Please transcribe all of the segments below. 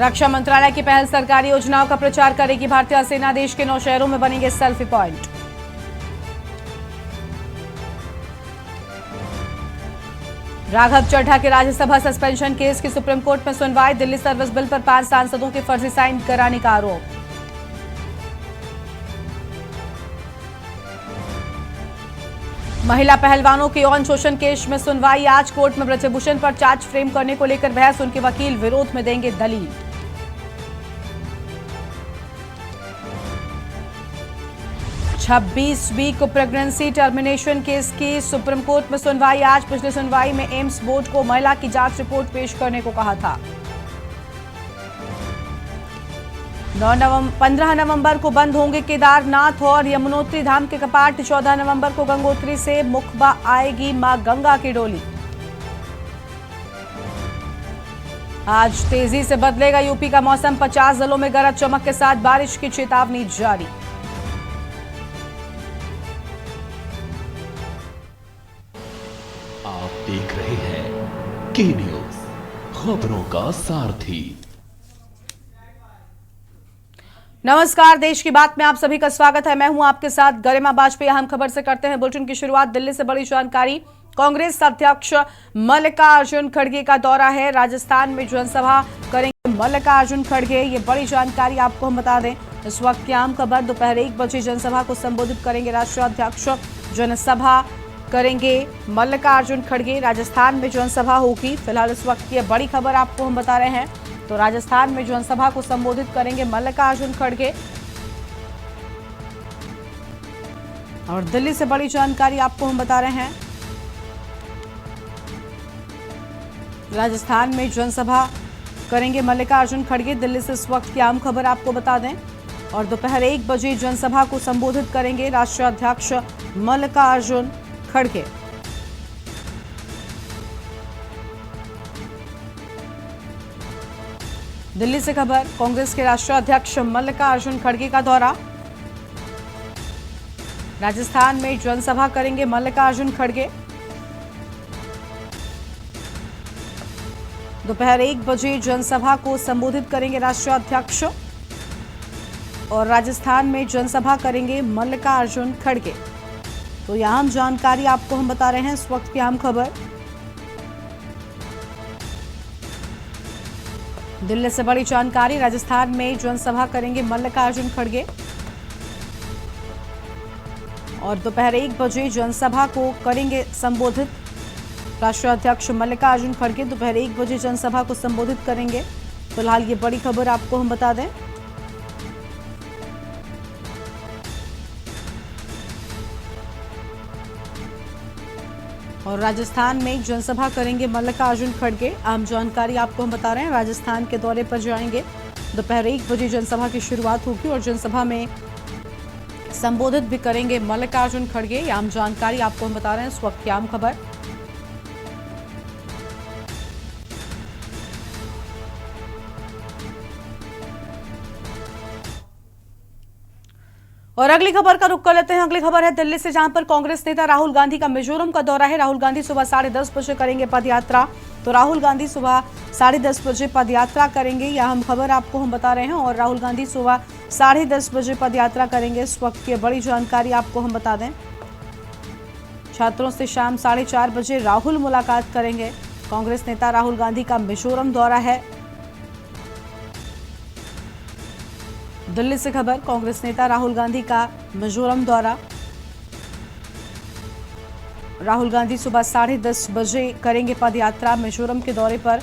रक्षा मंत्रालय की पहल सरकारी योजनाओं का प्रचार करेगी भारतीय सेना। देश के 9 शहरों में बनेंगे सेल्फी पॉइंट। राघव चड्ढा के राज्यसभा सस्पेंशन केस की सुप्रीम कोर्ट में सुनवाई। दिल्ली सर्विस बिल पर 5 सांसदों के फर्जी साइन कराने का आरोप। महिला पहलवानों के यौन शोषण केस में सुनवाई आज। कोर्ट में ब्रजभूषण पर चार्ज फ्रेम करने को लेकर बहस। उनके वकील विरोध में देंगे दलील। छब्बीसवीं को प्रेगनेंसी टर्मिनेशन केस की सुप्रीम कोर्ट में सुनवाई आज। पिछली सुनवाई में एम्स बोर्ड को महिला की जांच रिपोर्ट पेश करने को कहा था। 15 नवंबर को बंद होंगे केदारनाथ और यमुनोत्री धाम के कपाट। 14 नवंबर को गंगोत्री से मुखबा आएगी मां गंगा की डोली। आज तेजी से बदलेगा यूपी का मौसम। 50 जिलों में गरज चमक के साथ बारिश की चेतावनी जारी। आप देख रहे हैं के न्यूज, खबरों का सारथी। नमस्कार, देश की बात में आप सभी का स्वागत है। मैं हूं आपके साथ गरिमा बाजपेयी। अहम खबर से करते हैं बुलेटिन की शुरुआत। दिल्ली से बड़ी जानकारी। कांग्रेस अध्यक्ष मल्लिकार्जुन खड़गे का दौरा है। राजस्थान में जनसभा करेंगे मल्लिकार्जुन खड़गे। ये बड़ी जानकारी आपको हम बता दें। इस वक्त की अहम खबर, दोपहर 1 बजे जनसभा को संबोधित करेंगे राष्ट्रीय अध्यक्ष। जनसभा करेंगे मल्लिकार्जुन खड़गे। राजस्थान में जनसभा होगी। फिलहाल इस वक्त की बड़ी खबर आपको हम बता रहे हैं। तो राजस्थान में जनसभा को संबोधित करेंगे मल्लिकार्जुन खड़गे। और दिल्ली से बड़ी जानकारी आपको हम बता रहे हैं। राजस्थान में जनसभा करेंगे मल्लिकार्जुन खड़गे। दिल्ली से इस वक्त की आम खबर आपको बता दें। और दोपहर 1 बजे जनसभा को संबोधित करेंगे राष्ट्रीय अध्यक्ष मल्लिकार्जुन खड़गे। दिल्ली से खबर, कांग्रेस के राष्ट्रीय अध्यक्ष मल्लिकार्जुन खड़गे का दौरा। राजस्थान में जनसभा करेंगे मल्लिकार्जुन खड़गे। दोपहर 1 बजे जनसभा को संबोधित करेंगे राष्ट्रीय अध्यक्ष। और राजस्थान में जनसभा करेंगे मल्लिकार्जुन खड़गे। तो यह अहम जानकारी आपको हम बता रहे हैं। इस वक्त की अहम खबर। दिल्ली से बड़ी जानकारी। राजस्थान में जनसभा करेंगे मल्लिकार्जुन खड़गे। और दोपहर 1 बजे जनसभा को करेंगे संबोधित राष्ट्रीय अध्यक्ष मल्लिकार्जुन खड़गे। दोपहर 1 बजे जनसभा को संबोधित करेंगे। फिलहाल ये बड़ी खबर आपको हम बता दें। और राजस्थान में जनसभा करेंगे मल्लिकार्जुन खड़गे। आम जानकारी आपको हम बता रहे हैं। राजस्थान के दौरे पर जाएंगे। दोपहर 1 बजे जनसभा की शुरुआत होगी और जनसभा में संबोधित भी करेंगे मल्लिकार्जुन खड़गे। आम जानकारी आपको हम बता रहे हैं। इस वक्त की आम खबर। और अगली खबर का रुख कर लेते हैं। अगली खबर है दिल्ली से, जहां पर कांग्रेस नेता राहुल गांधी का मिजोरम का दौरा है। राहुल गांधी सुबह 10:30 बजे करेंगे पदयात्रा। तो राहुल गांधी सुबह 10:30 बजे पदयात्रा करेंगे। यह हम खबर आपको हम बता रहे हैं। और राहुल गांधी सुबह 10:30 बजे पदयात्रा करेंगे। इस वक्त की बड़ी जानकारी आपको हम बता दें। छात्रों से शाम 4:30 बजे राहुल मुलाकात करेंगे। कांग्रेस नेता राहुल गांधी का मिजोरम दौरा है। दिल्ली से खबर, कांग्रेस नेता राहुल गांधी का मिजोरम दौरा। राहुल गांधी सुबह 10:30 बजे करेंगे पदयात्रा मिजोरम के दौरे पर।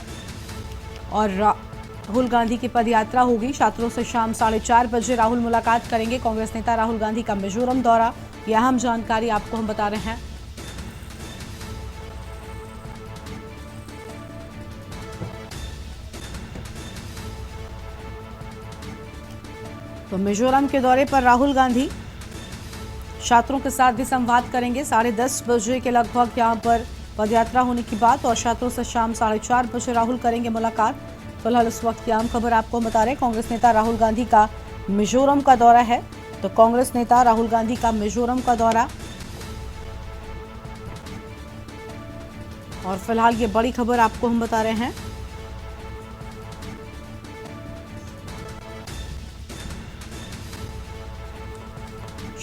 और राहुल गांधी की पदयात्रा होगी। छात्रों से शाम 4:30 बजे राहुल मुलाकात करेंगे। कांग्रेस नेता राहुल गांधी का मिजोरम दौरा। यह अहम जानकारी आपको हम बता रहे हैं। तो मिजोरम के दौरे पर राहुल गांधी छात्रों के साथ भी संवाद करेंगे। 10:30 बजे के लगभग यहां पर पदयात्रा होने की बात। और छात्रों से शाम 4:30 बजे राहुल करेंगे मुलाकात। फिलहाल इस वक्त की आम खबर आपको बता रहे हैं। कांग्रेस नेता राहुल गांधी का मिजोरम का दौरा है। तो कांग्रेस नेता राहुल गांधी का मिजोरम का दौरा। और फिलहाल ये बड़ी खबर आपको हम बता रहे हैं।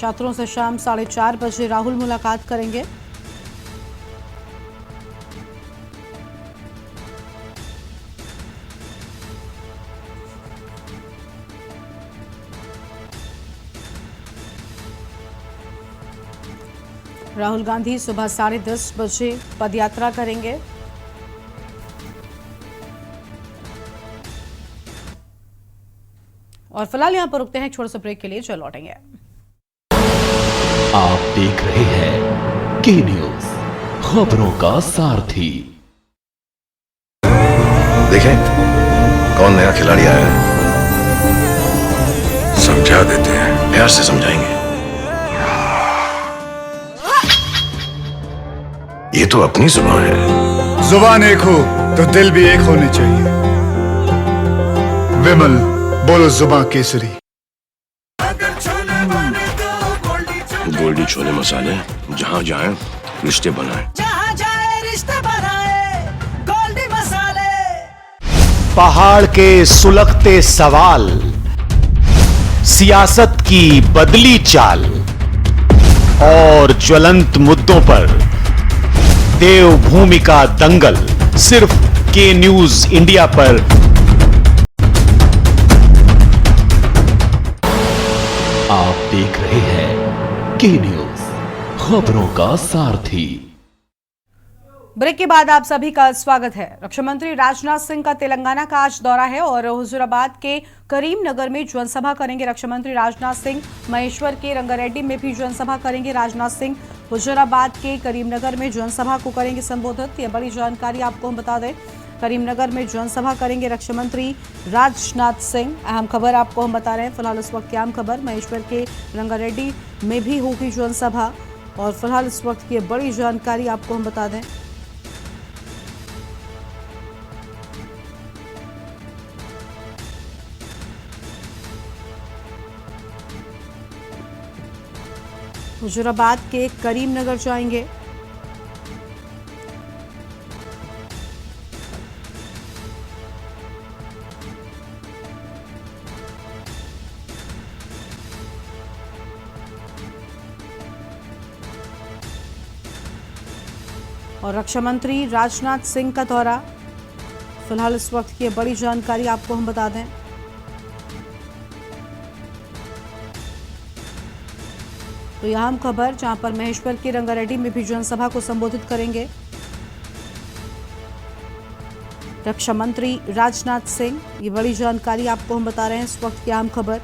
छात्रों से शाम 4:30 बजे राहुल मुलाकात करेंगे। राहुल गांधी सुबह 10:30 बजे पदयात्रा करेंगे। और फिलहाल यहां पर रुकते हैं एक छोटे से ब्रेक के लिए, चल लौटेंगे। आप देख रहे हैं के न्यूज, खबरों का सारथी। देखें कौन नया खिलाड़ी आया है, समझा देते हैं, प्यार से समझाएंगे। ये तो अपनी जुबान है। जुबान एक हो तो दिल भी एक होने चाहिए। विमल बोलो जुबान केसरी। गोल्डी छोले मसाले, जहाँ जाए रिश्ते बनाए। जहाँ जाए रिश्ते बनाए, गोल्डी मसाले। पहाड़ के सुलगते सवाल, सियासत की बदली चाल और ज्वलंत मुद्दों पर देवभूमि का दंगल, सिर्फ के न्यूज इंडिया पर। आप देख रहे हैं के न्यूज, खबरों का सारथी। ब्रेक के बाद आप सभी का स्वागत है। रक्षा मंत्री राजनाथ सिंह का तेलंगाना का आज दौरा है और हुजूराबाद के करीमनगर में जनसभा करेंगे रक्षा मंत्री राजनाथ सिंह। महेश्वर के रंगारेड्डी में भी जनसभा करेंगे राजनाथ सिंह। हुजूराबाद के करीमनगर में जनसभा को करेंगे संबोधित। यह बड़ी जानकारी आपको हम बता दें। करीमनगर में जनसभा करेंगे रक्षा मंत्री राजनाथ सिंह। अहम खबर आपको हम बता रहे हैं। फिलहाल इस वक्त की अहम खबर, महेश्वर के रंगारेड्डी में भी होगी जनसभा। और फिलहाल इस वक्त की बड़ी जानकारी आपको हम बता दें। हुजूराबाद के करीमनगर जाएंगे। और रक्षा मंत्री राजनाथ सिंह का दौरा, फिलहाल इस वक्त की बड़ी जानकारी आपको हम बता दें। तो यह अहम खबर, जहां पर महेश्वर के रंगारेड्डी में भी जनसभा को संबोधित करेंगे रक्षा मंत्री राजनाथ सिंह। ये बड़ी जानकारी आपको हम बता रहे हैं। इस वक्त की अहम खबर,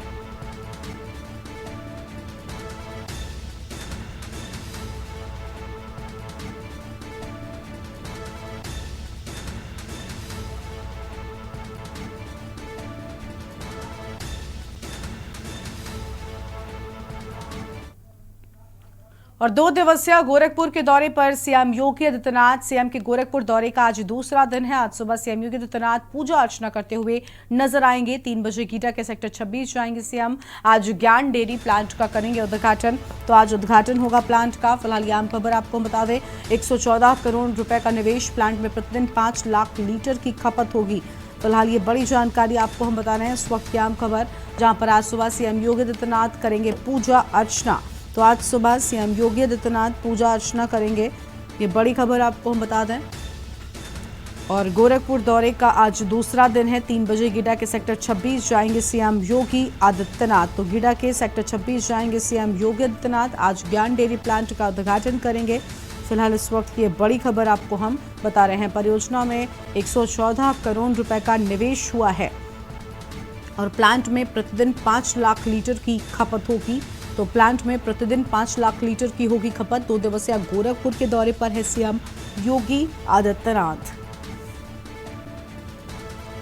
और 2 दिवसीय गोरखपुर के दौरे पर सीएम योगी आदित्यनाथ। सीएम के गोरखपुर दौरे का आज दूसरा दिन है। आज सुबह सीएम योगी आदित्यनाथ पूजा अर्चना करते हुए नजर आएंगे। 3 बजे गीडा के सेक्टर 26 जाएंगे सीएम। आज ज्ञान डेयरी प्लांट का करेंगे उद्घाटन। तो आज उद्घाटन होगा प्लांट का। फिलहाल ये आम खबर आपको बता दें। 114 करोड़ रुपए का निवेश, प्लांट में प्रतिदिन 5 लाख लीटर की खपत होगी। फिलहाल ये बड़ी जानकारी आपको हम बता रहे हैं। इस वक्त की आम खबर, जहां पर आज सुबह सीएम योगी आदित्यनाथ करेंगे पूजा अर्चना। तो आज सुबह सीएम योगी आदित्यनाथ पूजा अर्चना करेंगे। ये बड़ी खबर आपको हम बता दें। और गोरखपुर दौरे का आज दूसरा दिन है। 3 बजे गीडा के सेक्टर 26 जाएंगे सीएम योगी आदित्यनाथ। तो गीडा के सेक्टर 26 जाएंगे सीएम योगी आदित्यनाथ। आज ज्ञान डेयरी प्लांट का उद्घाटन करेंगे। फिलहाल इस वक्त की बड़ी खबर आपको हम बता रहे हैं। परियोजना में 114 करोड़ रुपए का निवेश हुआ है और प्लांट में प्रतिदिन 5 लाख लीटर की खपत होगी। तो प्लांट में प्रतिदिन 5 लाख लीटर की होगी खपत। 2 दिवसीय गोरखपुर के दौरे पर है सीएम योगी आदित्यनाथ।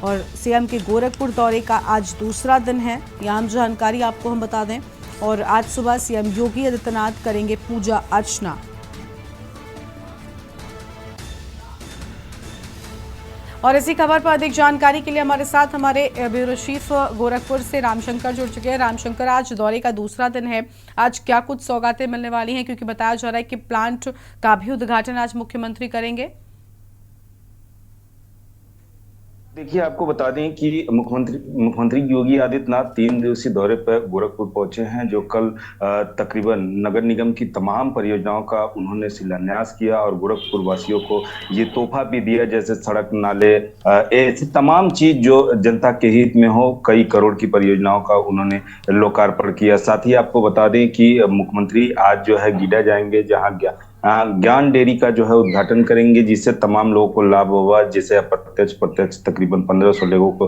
और सीएम के गोरखपुर दौरे का आज दूसरा दिन है। यह आम जानकारी आपको हम बता दें। और आज सुबह सीएम योगी आदित्यनाथ करेंगे पूजा अर्चना। और इसी खबर पर अधिक जानकारी के लिए हमारे साथ हमारे ब्यूरो चीफ गोरखपुर से रामशंकर जुड़ चुके हैं। रामशंकर, आज दौरे का दूसरा दिन है, आज क्या कुछ सौगातें मिलने वाली हैं, क्योंकि बताया जा रहा है कि प्लांट का भी उद्घाटन आज मुख्यमंत्री करेंगे। देखिए, आपको बता दें कि मुख्यमंत्री योगी आदित्यनाथ 3 दिवसीय दौरे पर गोरखपुर पहुंचे हैं, जो कल तकरीबन नगर निगम की तमाम परियोजनाओं का उन्होंने शिलान्यास किया और गोरखपुर वासियों को ये तोहफा भी दिया, जैसे सड़क, नाले, ऐसी तमाम चीज जो जनता के हित में हो। कई करोड़ की परियोजनाओं का उन्होंने लोकार्पण किया। साथ ही आपको बता दें कि मुख्यमंत्री आज जो है गीडा जाएंगे, जहां ज्ञान डेयरी का जो है उद्घाटन करेंगे, जिससे तमाम लोगों को लाभ होगा, जिससे अप्रत्यक्ष प्रत्यक्ष तकरीबन 1500 लोगों को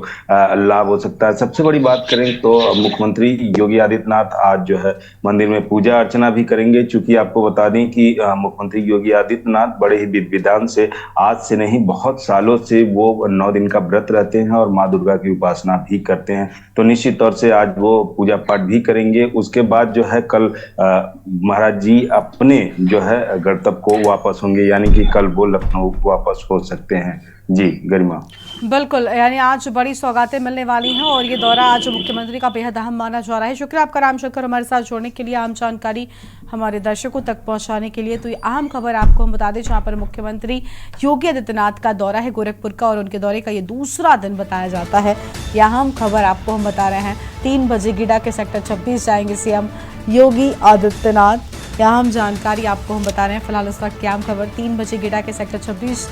लाभ हो सकता है। सबसे बड़ी बात करें तो मुख्यमंत्री योगी आदित्यनाथ आज जो है मंदिर में पूजा अर्चना भी करेंगे, चूंकि आपको बता दें कि मुख्यमंत्री योगी आदित्यनाथ बड़े ही विधि विधान से, आज से नहीं बहुत सालों से वो 9 दिन का व्रत रहते हैं और माँ दुर्गा की उपासना भी करते हैं। तो निश्चित तौर से आज वो पूजा पाठ भी करेंगे। उसके बाद जो है कल महाराज जी अपने जो है गंतव्य को वापस होंगे, यानी कि कल वो लखनऊ वापस हो सकते हैं। जी गरिमा, बिल्कुल, यानी आज बड़ी सौगातें मिलने वाली हैं और ये दौरा आज मुख्यमंत्री का बेहद अहम माना जा रहा है। शुक्रिया आपका रामशंकर, हमारे साथ जोड़ने के लिए, अहम जानकारी हमारे दर्शकों तक पहुंचाने के लिए। तो ये अहम खबर आपको हम बता दें, जहां पर मुख्यमंत्री योगी आदित्यनाथ का दौरा है गोरखपुर का और उनके दौरे का ये दूसरा दिन बताया जाता है। यह अहम खबर आपको हम बता रहे हैं। 3 बजे गीडा के सेक्टर 26 जाएंगे सीएम योगी आदित्यनाथ। यह अहम जानकारी आपको हम बता रहे हैं। फिलहाल इस वक्त की अहम खबर, 3 बजे गीडा के सेक्टर 26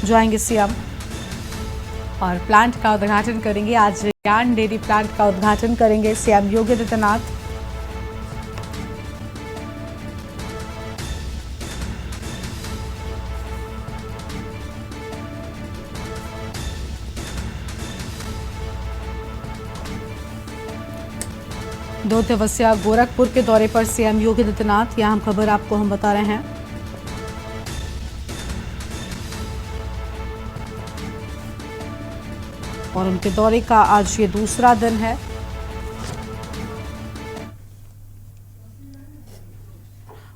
जाएंगे सीएम और प्लांट का उद्घाटन करेंगे। आज ज्ञान डेयरी प्लांट का उद्घाटन करेंगे सीएम योगी आदित्यनाथ। दो दिवसीय गोरखपुर के दौरे पर सीएम योगी आदित्यनाथ, यह अहम खबर आपको हम बता रहे हैं। और उनके दौरे का आज ये दूसरा दिन है।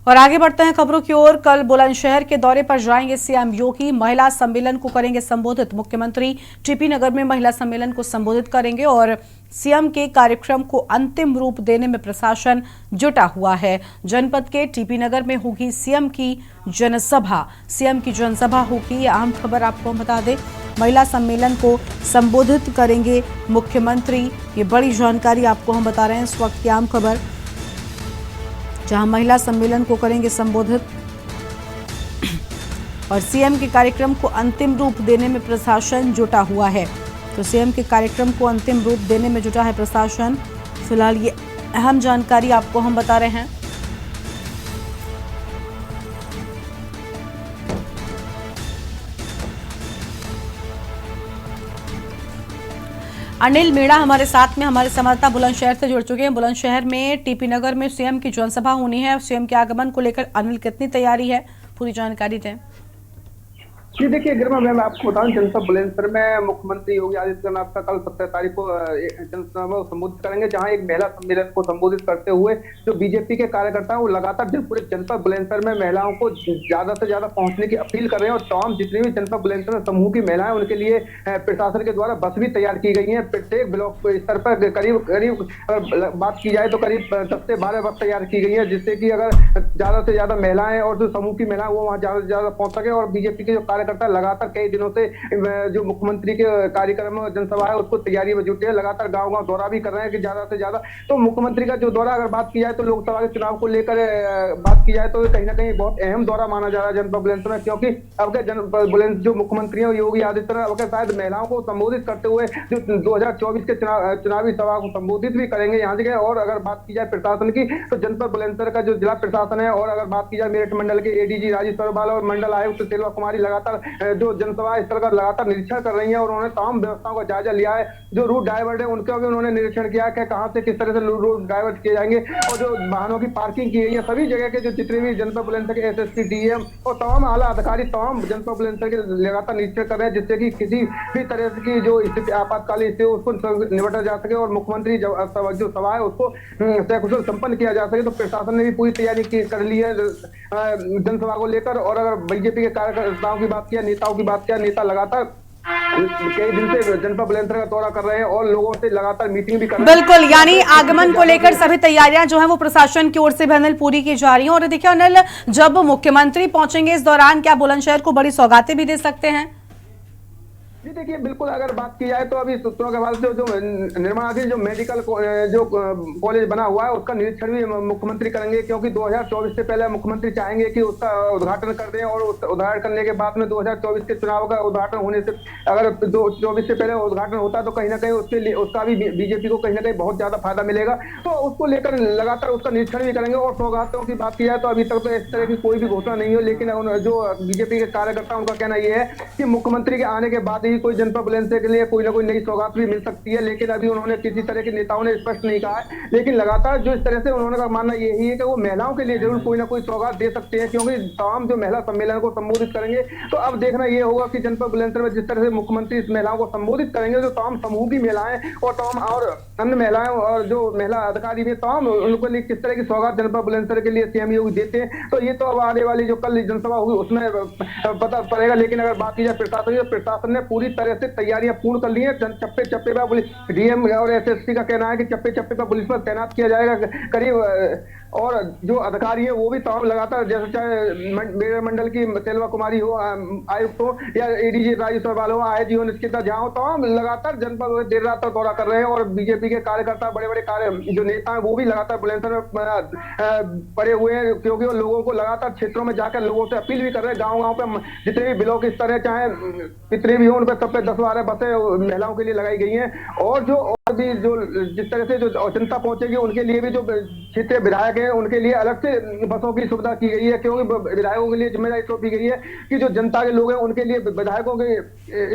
और आगे बढ़ते हैं खबरों की ओर। कल बुलंदशहर के दौरे पर जाएंगे सीएम योगी। महिला सम्मेलन को करेंगे संबोधित। मुख्यमंत्री टीपी नगर में महिला सम्मेलन को संबोधित करेंगे और सीएम के कार्यक्रम को अंतिम रूप देने में प्रशासन जुटा हुआ है। जनपद के टीपी नगर में होगी सीएम की जनसभा। सीएम की जनसभा होगी, ये अहम खबर आपको हम बता दें। महिला सम्मेलन को संबोधित करेंगे मुख्यमंत्री, ये बड़ी जानकारी आपको हम बता रहे हैं इस वक्त की अहम खबर, जहां महिला सम्मेलन को करेंगे संबोधित और सीएम के कार्यक्रम को अंतिम रूप देने में प्रशासन जुटा हुआ है। तो सीएम के कार्यक्रम को अंतिम रूप देने में जुटा है प्रशासन। फिलहाल ये अहम जानकारी आपको हम बता रहे हैं। अनिल मीणा हमारे साथ में, हमारे संवाददाता बुलंदशहर से जुड़ चुके हैं। बुलंदशहर में टीपी नगर में सीएम की जनसभा होनी है। सीएम के आगमन को लेकर अनिल कितनी तैयारी है, पूरी जानकारी दें। जी देखिए गरिमा, मैं आपको बताऊं, जनसभा बुलंदशहर में मुख्यमंत्री योगी आदित्यनाथ का कल 17 तारीख को जनसभा को संबोधित करेंगे, जहां एक महिला सम्मेलन को संबोधित करते हुए जो बीजेपी के कार्यकर्ता हैं वो लगातार पूरे जनपद बुलंदशहर में महिलाओं को ज्यादा से ज्यादा पहुंचने की अपील कर रहे हैं और तमाम जितनी भी जनपद बुलंदशहर समूह की महिलाएं, उनके लिए प्रशासन के द्वारा बस भी तैयार की गई है। प्रत्येक ब्लॉक स्तर पर करीब बात की जाए तो करीब 10 से 12 बस तैयार की गई है, जिससे कि अगर ज्यादा से ज्यादा महिलाएं और जो समूह की महिलाएं वो वहां ज्यादा से ज्यादा पहुंच सके। और बीजेपी के जो कार्यकर्ता लगातार कई दिनों से जो मुख्यमंत्री के कार्यक्रम जनसभा है उसको तैयारी में जुटे हैं, लगातार गांव-गांव दौरा भी कर रहे हैं कि ज्यादा से ज्यादा। तो मुख्यमंत्री का जो दौरा, अगर बात की जाए तो लोकसभा के चुनाव को लेकर बात की जाए तो कहीं ना कहीं बहुत अहम दौरा माना जा रहा है जनपद बुलंदशहर में, क्योंकि अब के बुलंदशहर जो मुख्यमंत्री है योगी आदित्यनाथ अब शायद महिलाओं को संबोधित करते हुए जो 2024 के चुनावी सभा को संबोधित भी करेंगे यहाँ से। और अगर बात की जाए प्रशासन की तो जनपद बुलंदशहर का जो जिला प्रशासन है, और अगर बात की जाए मेरठ मंडल के एडीजी राजेश सरोबाल और मंडल आयुक्त सेल्वा कुमारी लगातार जो जनसभा स्थल का लगातार निरीक्षण कर रही है और उन्होंने तमाम व्यवस्थाओं का जायजा लिया है। जो रूट डाइवर्ट है उनका भी उन्होंने निरीक्षण किया कि कहां से किस तरह से रूट डाइवर्ट किए जाएंगे और जो वाहनों की पार्किंग की गई है सभी जगह के जो जितने भी जनपद बुलंदशहर के एसएसपी, डीएम और तमाम आला अधिकारी तमाम जनपद बुलंदशहर के लगातार निरीक्षण कर रहे हैं, जिससे कि किसी भी तरह की जो स्थिति आपातकालीन स्थिति उसको निपटा जा सके और मुख्यमंत्री जो सभा है उसको सकुशल संपन्न किया जा सके। तो प्रशासन ने भी पूरी तैयारी कर ली है जनसभा को लेकर। और अगर बीजेपी के कार्यकर्ताओं की बात किया, नेताओं की बात किया, नेता लगातार कई दिन से जनपद बुलंदशहर का दौरा कर रहे हैं और लोगों से लगातार मीटिंग भी कर रहे हैं। बिल्कुल, यानी आगमन को लेकर सभी तैयारियां जो है वो प्रशासन की ओर से भी अनिल पूरी की जा रही हैं। और देखिए अनिल, जब मुख्यमंत्री पहुंचेंगे इस दौरान क्या बुलंदशहर को बड़ी सौगातें भी दे सकते हैं? जी देखिए, बिल्कुल अगर बात की जाए तो अभी सूत्रों के हवाले से जो निर्माणाधीन जो मेडिकल जो कॉलेज बना हुआ है उसका निरीक्षण भी मुख्यमंत्री करेंगे, क्योंकि 2024 से पहले मुख्यमंत्री चाहेंगे कि उसका उद्घाटन कर दें, और उद्घाटन करने के बाद में 2024 के चुनाव का उद्घाटन होने से अगर 2024 से पहले उद्घाटन होता तो कहीं ना कहीं उसके लिए उसका भी बीजेपी को कहीं ना कहीं बहुत ज्यादा फायदा मिलेगा। तो उसको लेकर लगातार उसका निरीक्षण भी करेंगे। और सौगातों की बात की जाए तो अभी तक तो इस तरह की कोई भी घोषणा नहीं हुई, लेकिन जो बीजेपी के कार्यकर्ता उनका कहना यह है कि मुख्यमंत्री के आने के बाद ही कोई जनपद बुलंदशहर के लिए कोई ना कोई नई सौगात भी मिल सकती है। लेकिन अभी उन्होंने किसी तरह के नेताओं ने स्पष्ट नहीं कहा है, लेकिन लगातार जो इस तरह से उन्होंने का मानना यही है कि वो महिलाओं के लिए जरूर कोई ना कोई सौगात दे सकते हैं, क्योंकि तमाम जो महिला सम्मेलन को संबोधित करेंगे। तो अब देखना ये होगा कि जनपद बुलंदशहर में जिस तरह से मुख्यमंत्री इस महिलाओं को संबोधित करेंगे, जो तमाम समूह की महिलाएं और तमाम और अन्य महिलाएं और जो महिला अधिकारी भी तमाम उनके लिए किस तरह की सौगात जनपद बुलंदशहर के लिए सीएम योगी देते हैं, तो ये तो अब आने वाली जो कल जनसभा होगी उसमें पता पड़ेगा। लेकिन अगर बात की जाए प्रशासन ने पूरी तरह से तैयारियां पूर्ण कर ली है। चप्पे चप्पे पर पुलिस डीएम और एसएसपी का कहना है कि चप्पे चप्पे पर पुलिस पर तैनात किया जाएगा करीब, और जो अधिकारी है वो भी तमाम लगातार, जैसे चाहे मेयर मंडल की सेल्वा कुमारी हो, आयुक्त हो, या एडीजी राजेश अग्रवाल हो, आईजी हो निश्चिता झा हो, तमाम लगातार जनपद देर रात तक दौरा कर रहे हैं। और बीजेपी के कार्यकर्ता बड़े बड़े जो नेता हैं वो भी लगातार बुलंदशहर में पड़े हुए हैं, क्योंकि वो लोगों को लगातार क्षेत्रों में जाकर लोगों से अपील भी कर रहे हैं। गाँव गाँव पे जितने भी ब्लॉक इस तरह चाहे कितने भी हो, उन पर सब पे 10-12 बसें महिलाओं के लिए लगाई गई हैं। और भी जो जिस तरह से जो जनता पहुंचेगी उनके लिए भी जो क्षेत्रीय विधायक हैं उनके लिए अलग से बसों की सुविधा की गई है, क्योंकि विधायकों के लिए जिम्मेदारी सौंपी गई है कि जो जनता के लोग हैं उनके लिए विधायकों के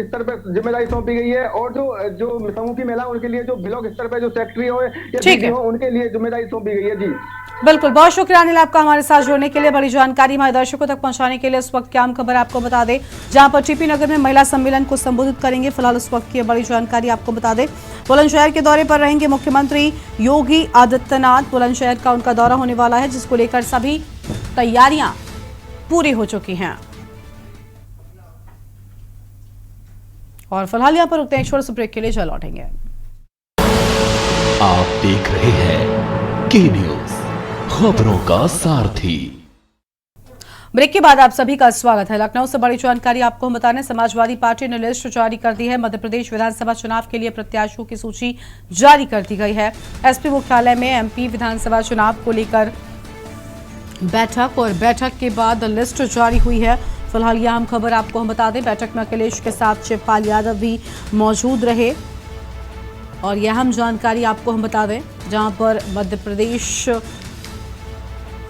स्तर पर जिम्मेदारी सौंपी गई है। और जो समूह की महिला उनके लिए जो ब्लॉक स्तर पर जो सेक्रेटरी हो या डीजी हो उनके लिए जिम्मेदारी सौंपी गई है। जी बिल्कुल, बहुत शुक्रिया अनिल आपका हमारे साथ जुड़ने के लिए। बड़ी जानकारी हमारे दर्शकों तक पहुंचाने के लिए इस वक्त की आम खबर आपको बता दें, जहां पर टीपी नगर में महिला सम्मेलन को संबोधित करेंगे। फिलहाल उस वक्त की बड़ी जानकारी आपको बता दें, बुलंदशहर के दौरे पर रहेंगे मुख्यमंत्री योगी आदित्यनाथ। बुलंदशहर का उनका दौरा होने वाला है, जिसको लेकर सभी तैयारियां पूरी हो चुकी हैं। और फिलहाल यहां पर रुकते हैं, छोटे से ब्रेक के लिए चल लौटेंगे। आप देख रहे हैं के न्यूज, खबरों का सारथी। ब्रेक के बाद आप सभी का स्वागत है। लखनऊ से बड़ी जानकारी आपको हम बताने, समाजवादी पार्टी ने लिस्ट जारी कर दी है। मध्य प्रदेश विधानसभा चुनाव के लिए प्रत्याशियों की सूची जारी कर दी गई है। एसपी मुख्यालय में एमपी विधानसभा चुनाव को लेकर बैठक, और बैठक के बाद लिस्ट जारी हुई है। फिलहाल यह हम खबर आपको हम बता दें, बैठक में अखिलेश के साथ शिवपाल यादव भी मौजूद रहे। और यह हम जानकारी आपको हम बता दें, जहां पर मध्य प्रदेश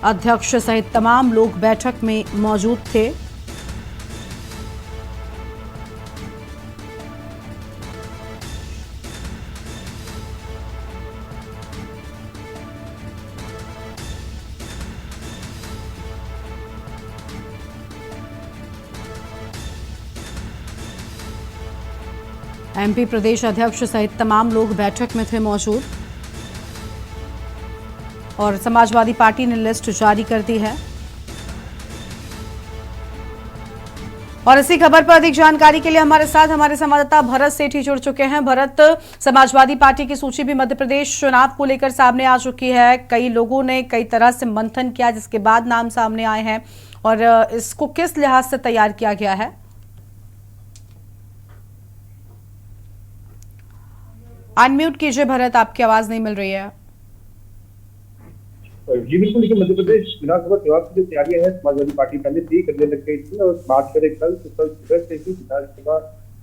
अध्यक्ष सहित तमाम लोग बैठक में मौजूद थे। एमपी प्रदेश अध्यक्ष सहित तमाम लोग बैठक में थे मौजूद, और समाजवादी पार्टी ने लिस्ट जारी कर दी है। और इसी खबर पर अधिक जानकारी के लिए हमारे साथ हमारे संवाददाता भरत सेठी जुड़ चुके हैं। भरत, समाजवादी पार्टी की सूची भी मध्य प्रदेश चुनाव को लेकर सामने आ चुकी है। कई लोगों ने कई तरह से मंथन किया, जिसके बाद नाम सामने आए हैं, और इसको किस लिहाज से तैयार किया गया है? अनम्यूट कीजिए भरत, आपकी आवाज नहीं मिल रही है। जी बिल्कुल, देखिए मध्य प्रदेश विधानसभा चुनाव की जो तैयारियां हैं समाजवादी पार्टी पहले से ही करने लग गई थी, और बात करें कल तो कल सुबह से ही विधानसभा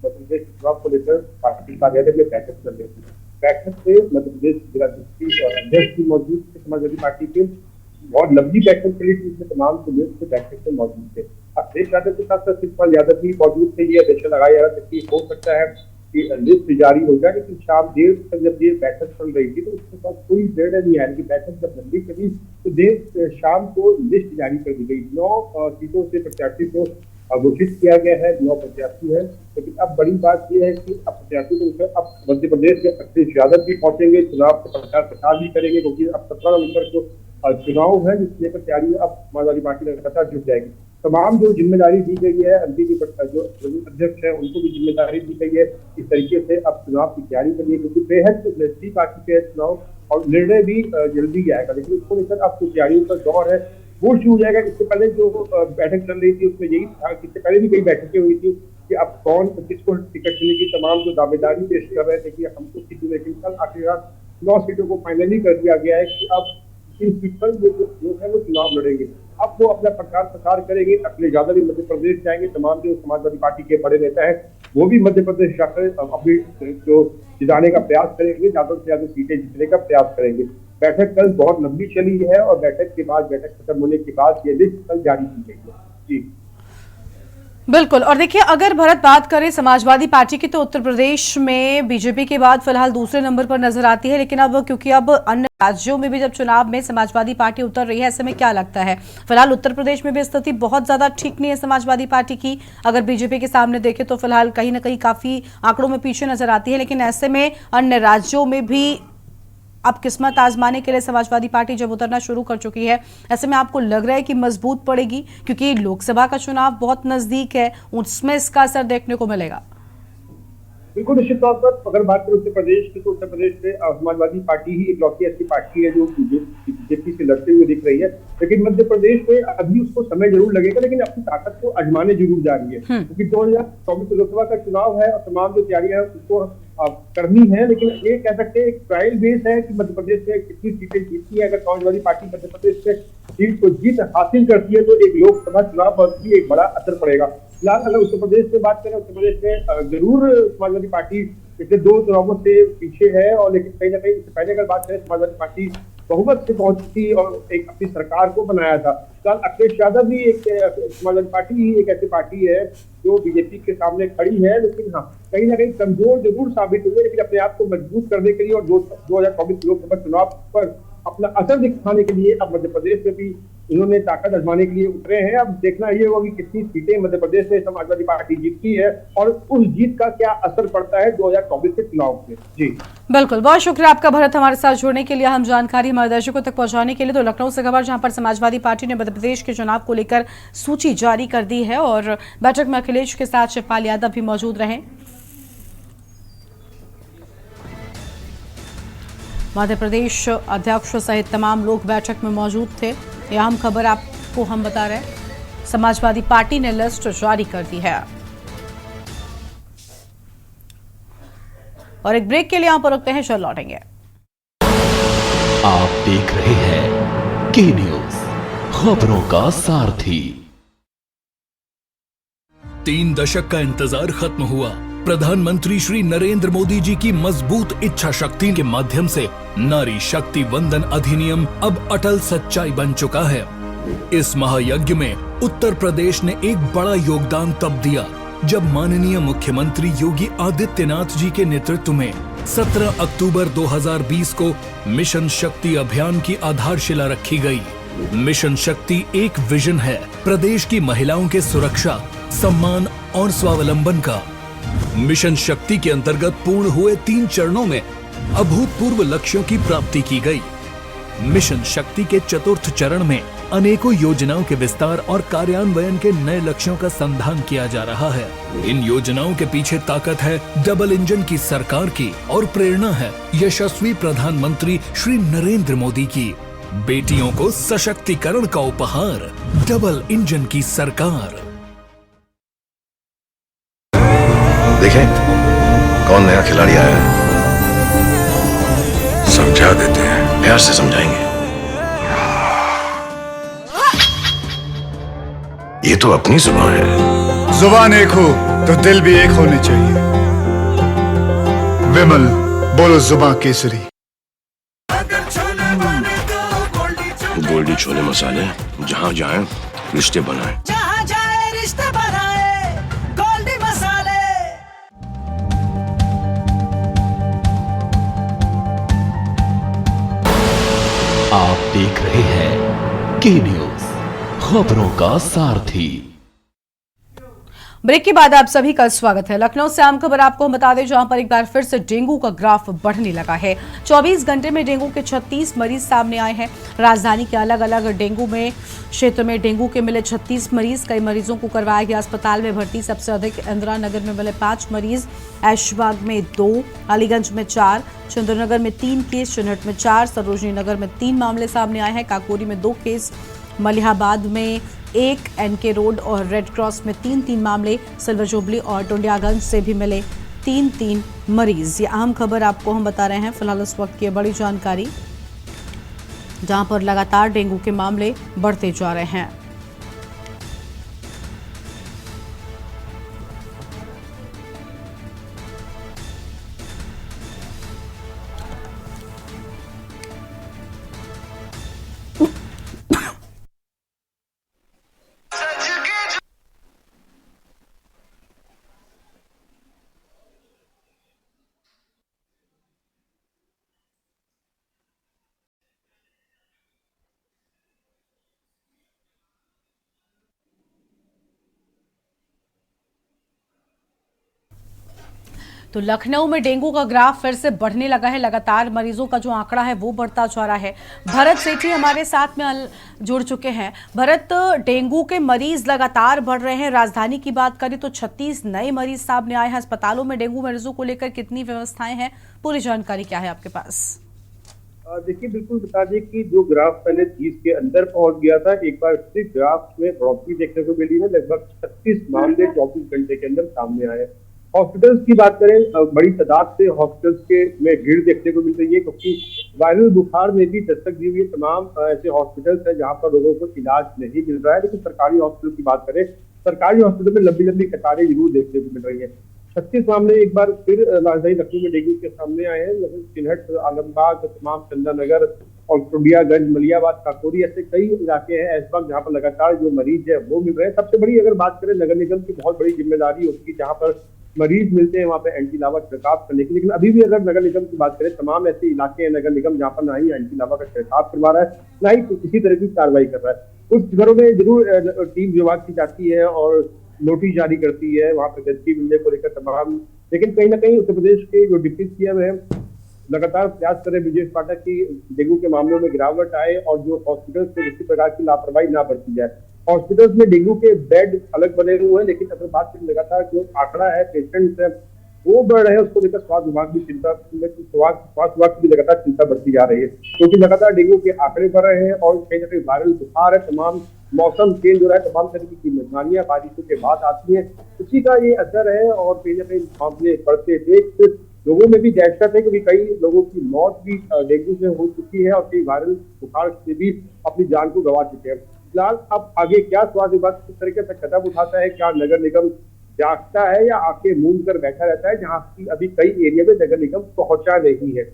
मध्य प्रदेश चुनाव को लेकर पार्टी कार्यालय में बैठक चल रही थी। बैठक से मध्य प्रदेश जिलाध्यक्ष और अध्यक्ष भी मौजूद थे समाजवादी पार्टी के, बहुत लंबी बैठक चली थी, इसमें तमाम लोग बैठक में मौजूद थे। अखिलेश यादव के साथ साथ शिवपाल यादव भी मौजूद थे। ये आदेश लगाया जा रहा था कि हो सकता है कि लिस्ट जारी हो जाए, लेकिन शाम देर तक जब ये बैठक चल रही थी तो उसके बाद कोई निर्णय नहीं आया कि बैठक जब लंबी चली तो देर शाम को लिस्ट जारी कर दी गई। 9 सीटों से प्रत्याशी को घोषित किया गया है, 9 प्रत्याशी है। लेकिन अब बड़ी बात यह है कि अब प्रत्याशी को अब मध्य प्रदेश के अखिलेश यादव भी पहुंचेंगे, चुनाव का प्रचार भी करेंगे, क्योंकि अब 17 नवंबर को चुनाव है, जिसके लेकर तैयारी अब समाजवादी पार्टी लगातार जुट जाएगी। तमाम जो जिम्मेदारी दी गई है, एमपी की जो अध्यक्ष है उनको भी जिम्मेदारी दी गई है इस तरीके से अब चुनाव की तैयारी करिए, क्योंकि बेहद नजदीक आ चुके हैं चुनाव, और निर्णय भी जल्दी आएगा। लेकिन इसको लेकर अब जो तैयारियों का दौर है वो शुरू हो जाएगा। इससे पहले जो बैठक चल रही थी उसमें यही था, इससे पहले भी कई बैठकें हुई थी, कि अब कौन किसको टिकट मिलेगी। तमाम जो दावेदारी पेश कर रहे थे कि हमको सीट मिलेगी, लेकिन कल आखिरकार 9 सीटों को फाइनली कर दिया गया है कि अब इन सीट पर जो है वो चुनाव लड़ेंगे। अब वो अपना प्रचार करेंगे। अखिलेश यादव भी मध्य प्रदेश जाएंगे। तमाम जो समाजवादी पार्टी के बड़े नेता हैं वो भी मध्य प्रदेश जाकर अपनी जो जिताने का प्रयास करेंगे, ज्यादा से ज्यादा सीटें जीतने का प्रयास करेंगे। बैठक कल बहुत लंबी चली है और बैठक खत्म होने के बाद ये लिस्ट कल जारी की गई है। जी बिल्कुल। और देखिए, अगर भरत बात करें समाजवादी पार्टी की, तो उत्तर प्रदेश में बीजेपी के बाद फिलहाल दूसरे नंबर पर नजर आती है। लेकिन अब क्योंकि अब अन्य राज्यों में भी जब चुनाव में समाजवादी पार्टी उतर रही है, ऐसे में क्या लगता है फिलहाल उत्तर प्रदेश में भी स्थिति बहुत ज्यादा ठीक नहीं है समाजवादी पार्टी की। अगर बीजेपी के सामने देखें तो फिलहाल कहीं ना कहीं काफी आंकड़ों में पीछे नजर आती है। लेकिन ऐसे में अन्य राज्यों में भी अब किस्मत आजमाने के लिए समाजवादी पार्टी जब उतरना शुरू कर चुकी है, ऐसे में आपको लग रहा है कि मजबूत पड़ेगी? क्योंकि लोकसभा का चुनाव बहुत नजदीक है, उसमें इसका असर देखने को मिलेगा। बिल्कुल निश्चित तौर पर अगर बात करें उत्तर प्रदेश की, तो उत्तर प्रदेश में समाजवादी पार्टी ही इकलौती ऐसी पार्टी है जो बीजेपी से लड़ते हुए दिख रही है। लेकिन मध्य प्रदेश में अभी उसको समय जरूर लगेगा, लेकिन अपनी ताकत को आजमाने जरूर जा रही है। क्योंकि 2024 लोकसभा का चुनाव है और तमाम जो तैयारियां है उसको करनी है। लेकिन ये कह सकते हैं एक ट्रायल बेस है कि मध्य प्रदेश में कितनी सीटें जीतती है। अगर समाजवादी पार्टी मध्य प्रदेश में सीट को जीत हासिल करती है तो एक लोकसभा चुनाव पर भी एक बड़ा असर पड़ेगा। फिलहाल अगर उत्तर प्रदेश में बात करें, उत्तर प्रदेश में जरूर समाजवादी पार्टी पिछले 2 चुनावों से पीछे है। और लेकिन कहीं ना कहीं इससे पहले अगर बात करें, समाजवादी पार्टी बहुमत से पहुंची थी और एक अपनी सरकार को बनाया था। कल अखिलेश यादव भी एक समाजवादी पार्टी ही एक ऐसी पार्टी है जो बीजेपी के सामने खड़ी है। लेकिन हाँ, कहीं ना कहीं कमजोर जरूर साबित हुए, लेकिन अपने आप को मजबूत करने के लिए और 2024 लोकसभा चुनाव पर अपना असर दिखाने के लिए अब मध्य प्रदेश में भी इन्होंने ताकत आजमाने के लिए उतरे हैं। अब देखना ये होगा कि कितनी सीटें मध्य प्रदेश में समाजवादी पार्टी जीतती है और उस जीत का क्या असर पड़ता है 2024 के चुनाव में। जी बिल्कुल, बहुत शुक्रिया आपका भरत, हमारे साथ जुड़ने के लिए, हम जानकारी हमारे दर्शकों तक पहुंचाने के लिए। तो लखनऊ से खबर, जहां पर समाजवादी पार्टी ने मध्य प्रदेश के चुनाव को लेकर सूची जारी कर दी है और बैठक में अखिलेश के साथ शिवपाल यादव भी मौजूद रहे। मध्य प्रदेश अध्यक्ष सहित तमाम लोग बैठक में मौजूद थे। यह अहम खबर आपको हम बता रहे हैं। समाजवादी पार्टी ने लिस्ट जारी कर दी है। और एक ब्रेक के लिए यहां पर रुकते हैं, चल लौटेंगे। आप देख रहे हैं के न्यूज, खबरों का सारथी। 3 दशक का इंतजार खत्म हुआ। प्रधानमंत्री श्री नरेंद्र मोदी जी की मजबूत इच्छा शक्ति के माध्यम से नारी शक्ति वंदन अधिनियम अब अटल सच्चाई बन चुका है। इस महायज्ञ में उत्तर प्रदेश ने एक बड़ा योगदान तब दिया जब माननीय मुख्यमंत्री योगी आदित्यनाथ जी के नेतृत्व में 17 अक्टूबर 2020 को मिशन शक्ति अभियान की आधारशिला रखी गई। मिशन शक्ति एक विजन है प्रदेश की महिलाओं के सुरक्षा, सम्मान और स्वावलंबन का। मिशन शक्ति के अंतर्गत पूर्ण हुए 3 चरणों में अभूतपूर्व लक्ष्यों की प्राप्ति की गई। मिशन शक्ति के चतुर्थ चरण में अनेकों योजनाओं के विस्तार और कार्यान्वयन के नए लक्ष्यों का संधान किया जा रहा है। इन योजनाओं के पीछे ताकत है डबल इंजन की सरकार की और प्रेरणा है यशस्वी प्रधानमंत्री श्री नरेंद्र मोदी की। बेटियों को सशक्तिकरण का उपहार, डबल इंजन की सरकार। देखें कौन नया खिलाड़ी आया है, समझा देते हैं, प्यार से समझाएंगे। ये तो अपनी जुबान है। जुबान एक हो तो दिल भी एक होने चाहिए। विमल, बोलो जुबान केसरी। गोल्डी छोले मसाले, जहाँ जाए रिश्ते बनाए। जहाँ जाए रिश्ते बनाए, गोल्डी मसाले। आप देख रहे हैं के न्यूज, खबरों का सारथी। ब्रेक के बाद आप सभी का स्वागत है। लखनऊ से आम खबर आपको हम बता दें, जहां पर एक बार फिर से डेंगू का ग्राफ बढ़ने लगा है। 24 घंटे में डेंगू के 36 मरीज सामने आए हैं। राजधानी के अलग अलग डेंगू में क्षेत्र में डेंगू के मिले 36 मरीज। कई मरीजों को करवाया गया अस्पताल में भर्ती। सबसे अधिक इंदिरा नगर में मिले 5 मरीज, ऐशबाग में 2, अलीगंज में 4, चंद्रनगर में 3 केस, चिन्हट में 4, सरोजनी नगर में 3 मामले सामने आए हैं। काकोरी में 2 केस मलिहाबाद में 1, NK रोड और रेड क्रॉस में 3 मामले, सिल्वर जुबली और टुंडियागंज से भी मिले 3 मरीज। ये अहम खबर आपको हम बता रहे हैं फिलहाल इस वक्त की बड़ी जानकारी, जहां पर लगातार डेंगू के मामले बढ़ते जा रहे हैं। तो लखनऊ में डेंगू का ग्राफ फिर से बढ़ने लगा है। लगातार मरीजों का जो आंकड़ा है वो बढ़ता जा रहा है। भरत सेठी हमारे साथ में जुड़ चुके हैं। भरत, डेंगू के मरीज लगातार बढ़ रहे हैं। राजधानी की बात करें तो 36 नए मरीज सामने आए हैं। अस्पतालों में डेंगू मरीजों को लेकर कितनी व्यवस्थाएं हैं, पूरी जानकारी क्या है आपके पास? देखिए, बिल्कुल बता दें कि जो ग्राफ पहले 30 के अंदर पहुंच गया था, एक बार फिर ग्राफ में बढ़ोतरी देखने को मिली है। लगभग 36 मामले 24 घंटे के अंदर सामने आए। हॉस्पिटल्स की बात करें, बड़ी तादाद से हॉस्पिटल्स के में भीड़ देखने को मिल रही है, क्योंकि वायरल बुखार में भी दस्तक दी हुई तमाम ऐसे हॉस्पिटल्स हैं जहां पर लोगों को इलाज नहीं मिल रहा है। लेकिन सरकारी हॉस्पिटल की बात करें, सरकारी हॉस्पिटल में लंबी लंबी कतारें जरूर देखने को मिल रही है। 36 मामले एक बार फिर राजधानी लखनऊ में डेंगू के सामने आए हैं। चिन्हट, आलमबाग, तमाम चंदानगर और टुंडियागंज, मलियाबाद, काकोरी, ऐसे कई इलाके हैं ऐसबाग जहाँ पर लगातार जो मरीज है वो मिल रहे हैं। सबसे बड़ी अगर बात करें, नगर निगम की बहुत बड़ी जिम्मेदारी होती है, जहाँ पर मरीज मिलते हैं वहाँ पे एंटी लावा छिड़काव करने की। लेकिन अभी भी अगर नगर निगम की बात करें, तमाम ऐसे इलाके हैं नगर निगम जहाँ पर ना ही एंटी लावा का छिड़काव करवा रहा है, ना ही किसी तरह की कार्रवाई कर रहा है। कुछ घरों में जरूर टीम विभाग की जाती है और नोटिस जारी करती है वहाँ पे गंदगी मिलने को लेकर तमाम। लेकिन कहीं ना कहीं उत्तर प्रदेश के जो डिप्टी सीएम है लगातार प्रयास कर रहे ब्रजेश पाठक की डेंगू के मामलों में गिरावट आए और जो हॉस्पिटल से किसी प्रकार की लापरवाही ना बरती जाए। हॉस्पिटल्स में डेंगू के बेड अलग बने हुए हैं, लेकिन अगर बात करें लगातार जो आंकड़ा है पेशेंट्स है वो बढ़ रहे हैं, उसको लेकर स्वास्थ्य विभाग की स्वास्थ्य विभाग की भी लगातार चिंता बढ़ती जा रही है, क्योंकि लगातार डेंगू के आंकड़े बढ़ रहे हैं और कहीं ना कहीं वायरल बुखार है, तमाम मौसम चेंज हो रहा है, तमाम तरीके की बीमारियां बारिशों के बाद आती है, उसी का ये असर है। और कहीं ना कहीं मामले बढ़ते देख लोगों में भी दहशत है, क्योंकि कई लोगों की मौत भी डेंगू से हो चुकी है और कई वायरल बुखार से भी अपनी जान को गंवा चुके हैं। फिलहाल अब आगे क्या स्वास्थ्य विभाग किस तरीके से कदम उठाता है, क्या नगर निगम जागता है या आके मूंद कर बैठा रहता है, जहाँ की अभी कई एरिया में नगर निगम पहुंचा नहीं है,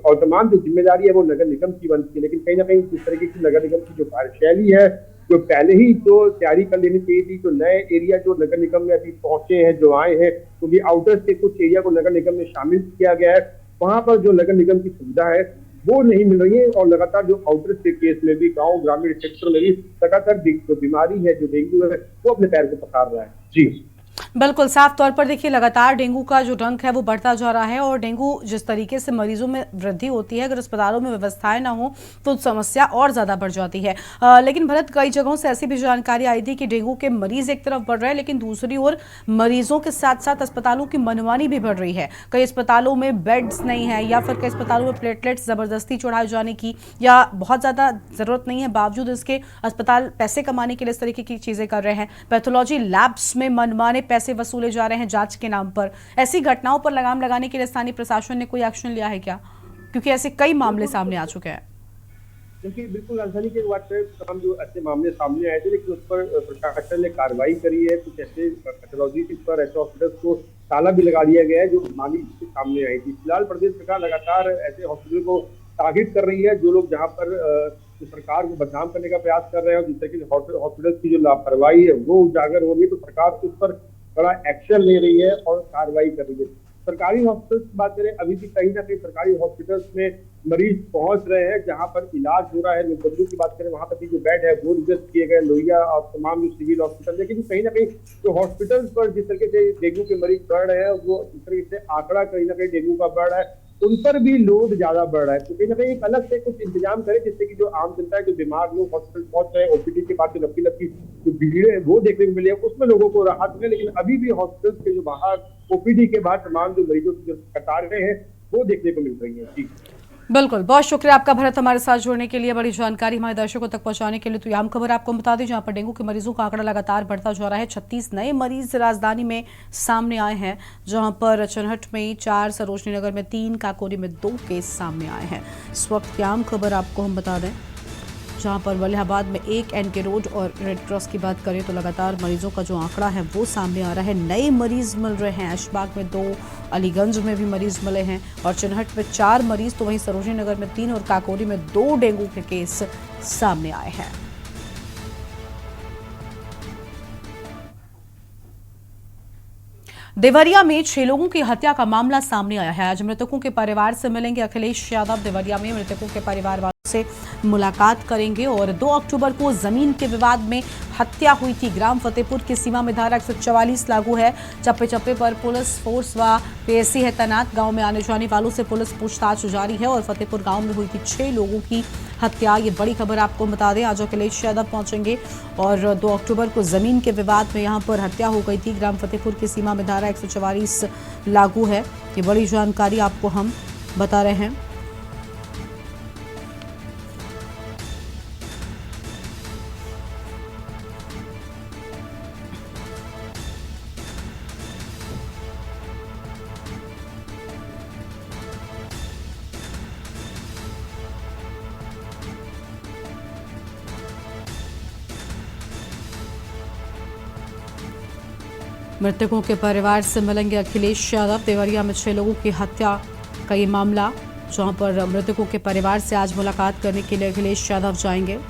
और तमाम जो जिम्मेदारी है वो नगर निगम की बनती है। लेकिन कहीं ना कहीं जिस तरीके की नगर निगम की जो कार्यशैली है, जो पहले ही तो तैयारी कर लेनी चाहिए थी, जो नए एरिया जो नगर निगम में अभी पहुंचे हैं, जो आए हैं, क्योंकि आउटर्स के कुछ एरिया को नगर निगम में शामिल किया गया है, वहां पर जो नगर निगम की सुविधा है वो नहीं मिल रही है। और लगातार जो आउटर्स के केस में भी गाँव ग्रामीण क्षेत्र में भी लगातार जो बीमारी है, जो डेंगू है, वो अपने पैर को पसार रहा है। जी बिल्कुल, साफ तौर पर देखिए लगातार डेंगू का जो डंक है वो बढ़ता जा रहा है और डेंगू जिस तरीके से मरीजों में वृद्धि होती है, अगर अस्पतालों में व्यवस्थाएं ना हो तो समस्या और ज़्यादा बढ़ जाती है। लेकिन भरत, कई जगहों से ऐसी भी जानकारी आई थी कि डेंगू के मरीज एक तरफ बढ़ रहे हैं, लेकिन दूसरी ओर मरीजों के साथ साथ अस्पतालों की मनमानी भी बढ़ रही है। कई अस्पतालों में बेड्स नहीं है या फिर कई अस्पतालों में प्लेटलेट्स ज़बरदस्ती चढ़ाए जाने की या बहुत ज़्यादा ज़रूरत नहीं है, बावजूद इसके अस्पताल पैसे कमाने के लिए इस तरीके की चीज़ें कर रहे हैं। पैथोलॉजी लैब्स में मनमाने पैसे वसूले जा रहे हैं जांच के नाम पर। ऐसी घटनाओं पर लगाम लगाने के लिए स्थानीय प्रशासन ने कोई एक्शन लिया है क्या? क्योंकि ऐसे कई मामले सामने आ चुके हैं। क्योंकि बिल्कुल राजधानी के बात करें, तमाम जो ऐसे मामले सामने आए थे, लेकिन उस पर प्रशासन ने कार्रवाई करी है। कुछ ऐसे पैथोलॉजी पर ऐसे हॉस्पिटल्स को ताला भी लगा दिया गया है जो मामले सामने आई थी। फिलहाल प्रदेश सरकार लगातार ऐसे हॉस्पिटल को टारगेट कर रही है, जो लोग जहाँ पर सरकार को बदनाम करने का प्रयास कर रहे हैं और जिस तरीके से हॉस्पिटल की जो लापरवाही है वो उजागर हो रही है, तो सरकार उस पर बड़ा एक्शन ले रही है और कार्रवाई कर रही है। सरकारी हॉस्पिटल्स की बात करें, अभी भी कहीं ना कहीं सरकारी हॉस्पिटल्स में मरीज पहुंच रहे हैं जहां पर इलाज हो रहा है। बदलू की बात करें, वहां पर भी जो बेड है वो रिजर्व किए गए, लोहिया और तमाम जो सिविल हॉस्पिटल, लेकिन कहीं ना कहीं जो हॉस्पिटल्स पर जिस तरीके से डेंगू के मरीज बढ़ रहे हैं, वो इस तरीके से आंकड़ा कहीं ना कहीं डेंगू का बढ़ रहा है, उन पर भी लोड ज्यादा बढ़ रहा है। तो कहीं ना कहीं एक अलग से कुछ इंतजाम करें जिससे कि जो आम जनता है, जो बीमार लोग हॉस्पिटल पहुंच रहे हैं, ओपीडी के बाद जो लंबी जो भीड़ है वो देखने को मिले, उसमें लोगों को राहत मिले। लेकिन अभी भी हॉस्पिटल के जो बाहर ओपीडी के बाद तमाम जो मरीजों की जो कतारें हैं वो देखने को मिल रही है। जी बिल्कुल, बहुत शुक्रिया आपका भरत हमारे साथ जुड़ने के लिए, बड़ी जानकारी हमारे दर्शकों तक पहुंचाने के लिए। तो यह खबर आपको बता दें, जहां पर डेंगू के मरीजों का आंकड़ा लगातार बढ़ता जा रहा है। 36 नए मरीज राजधानी में सामने आए हैं, जहां पर चनहट में 4, सरोजनी नगर में 3, काकोरी में 2 केस सामने आए हैं। इस वक्त की आम खबर आपको हम बता दें, जहां पर मलिहाबाद में 1, एनके रोड और रेड क्रॉस की बात करें तो लगातार मरीजों का जो आंकड़ा है वो सामने आ रहा है। नए मरीज मिल रहे हैं। ऐशबाग में 2, अलीगंज में भी मरीज मिले हैं और चिन्हट में 4 मरीज, तो वहीं सरोजनी नगर में 3 और काकोरी में 2 डेंगू के केस सामने आए हैं। देवरिया में 6 लोगों की हत्या का मामला सामने आया है। आज मृतकों के परिवार से मिलेंगे अखिलेश यादव। देवरिया में मृतकों के परिवार वालों से मुलाकात करेंगे और 2 अक्टूबर को जमीन के विवाद में हत्या हुई थी। ग्राम फतेहपुर की सीमा में धारा 144 लागू है। चप्पे चप्पे पर पुलिस फोर्स व पीएससी है तैनात। गांव में आने जाने वालों से पुलिस पूछताछ जारी है और फतेहपुर गांव में हुई थी 6 लोगों की हत्या। ये बड़ी खबर आपको बता दें, आज अखिलेश यादव पहुंचेंगे और 2 अक्टूबर को जमीन के विवाद में यहां पर हत्या हो गई थी। ग्राम फतेहपुर की सीमा में धारा 144 लागू है। ये बड़ी जानकारी आपको हम बता रहे हैं। मृतकों के परिवार से मिलेंगे अखिलेश यादव। देवरिया में 6 लोगों की हत्या का ये मामला, जहां पर मृतकों के परिवार से आज मुलाकात करने के लिए अखिलेश यादव जाएंगे।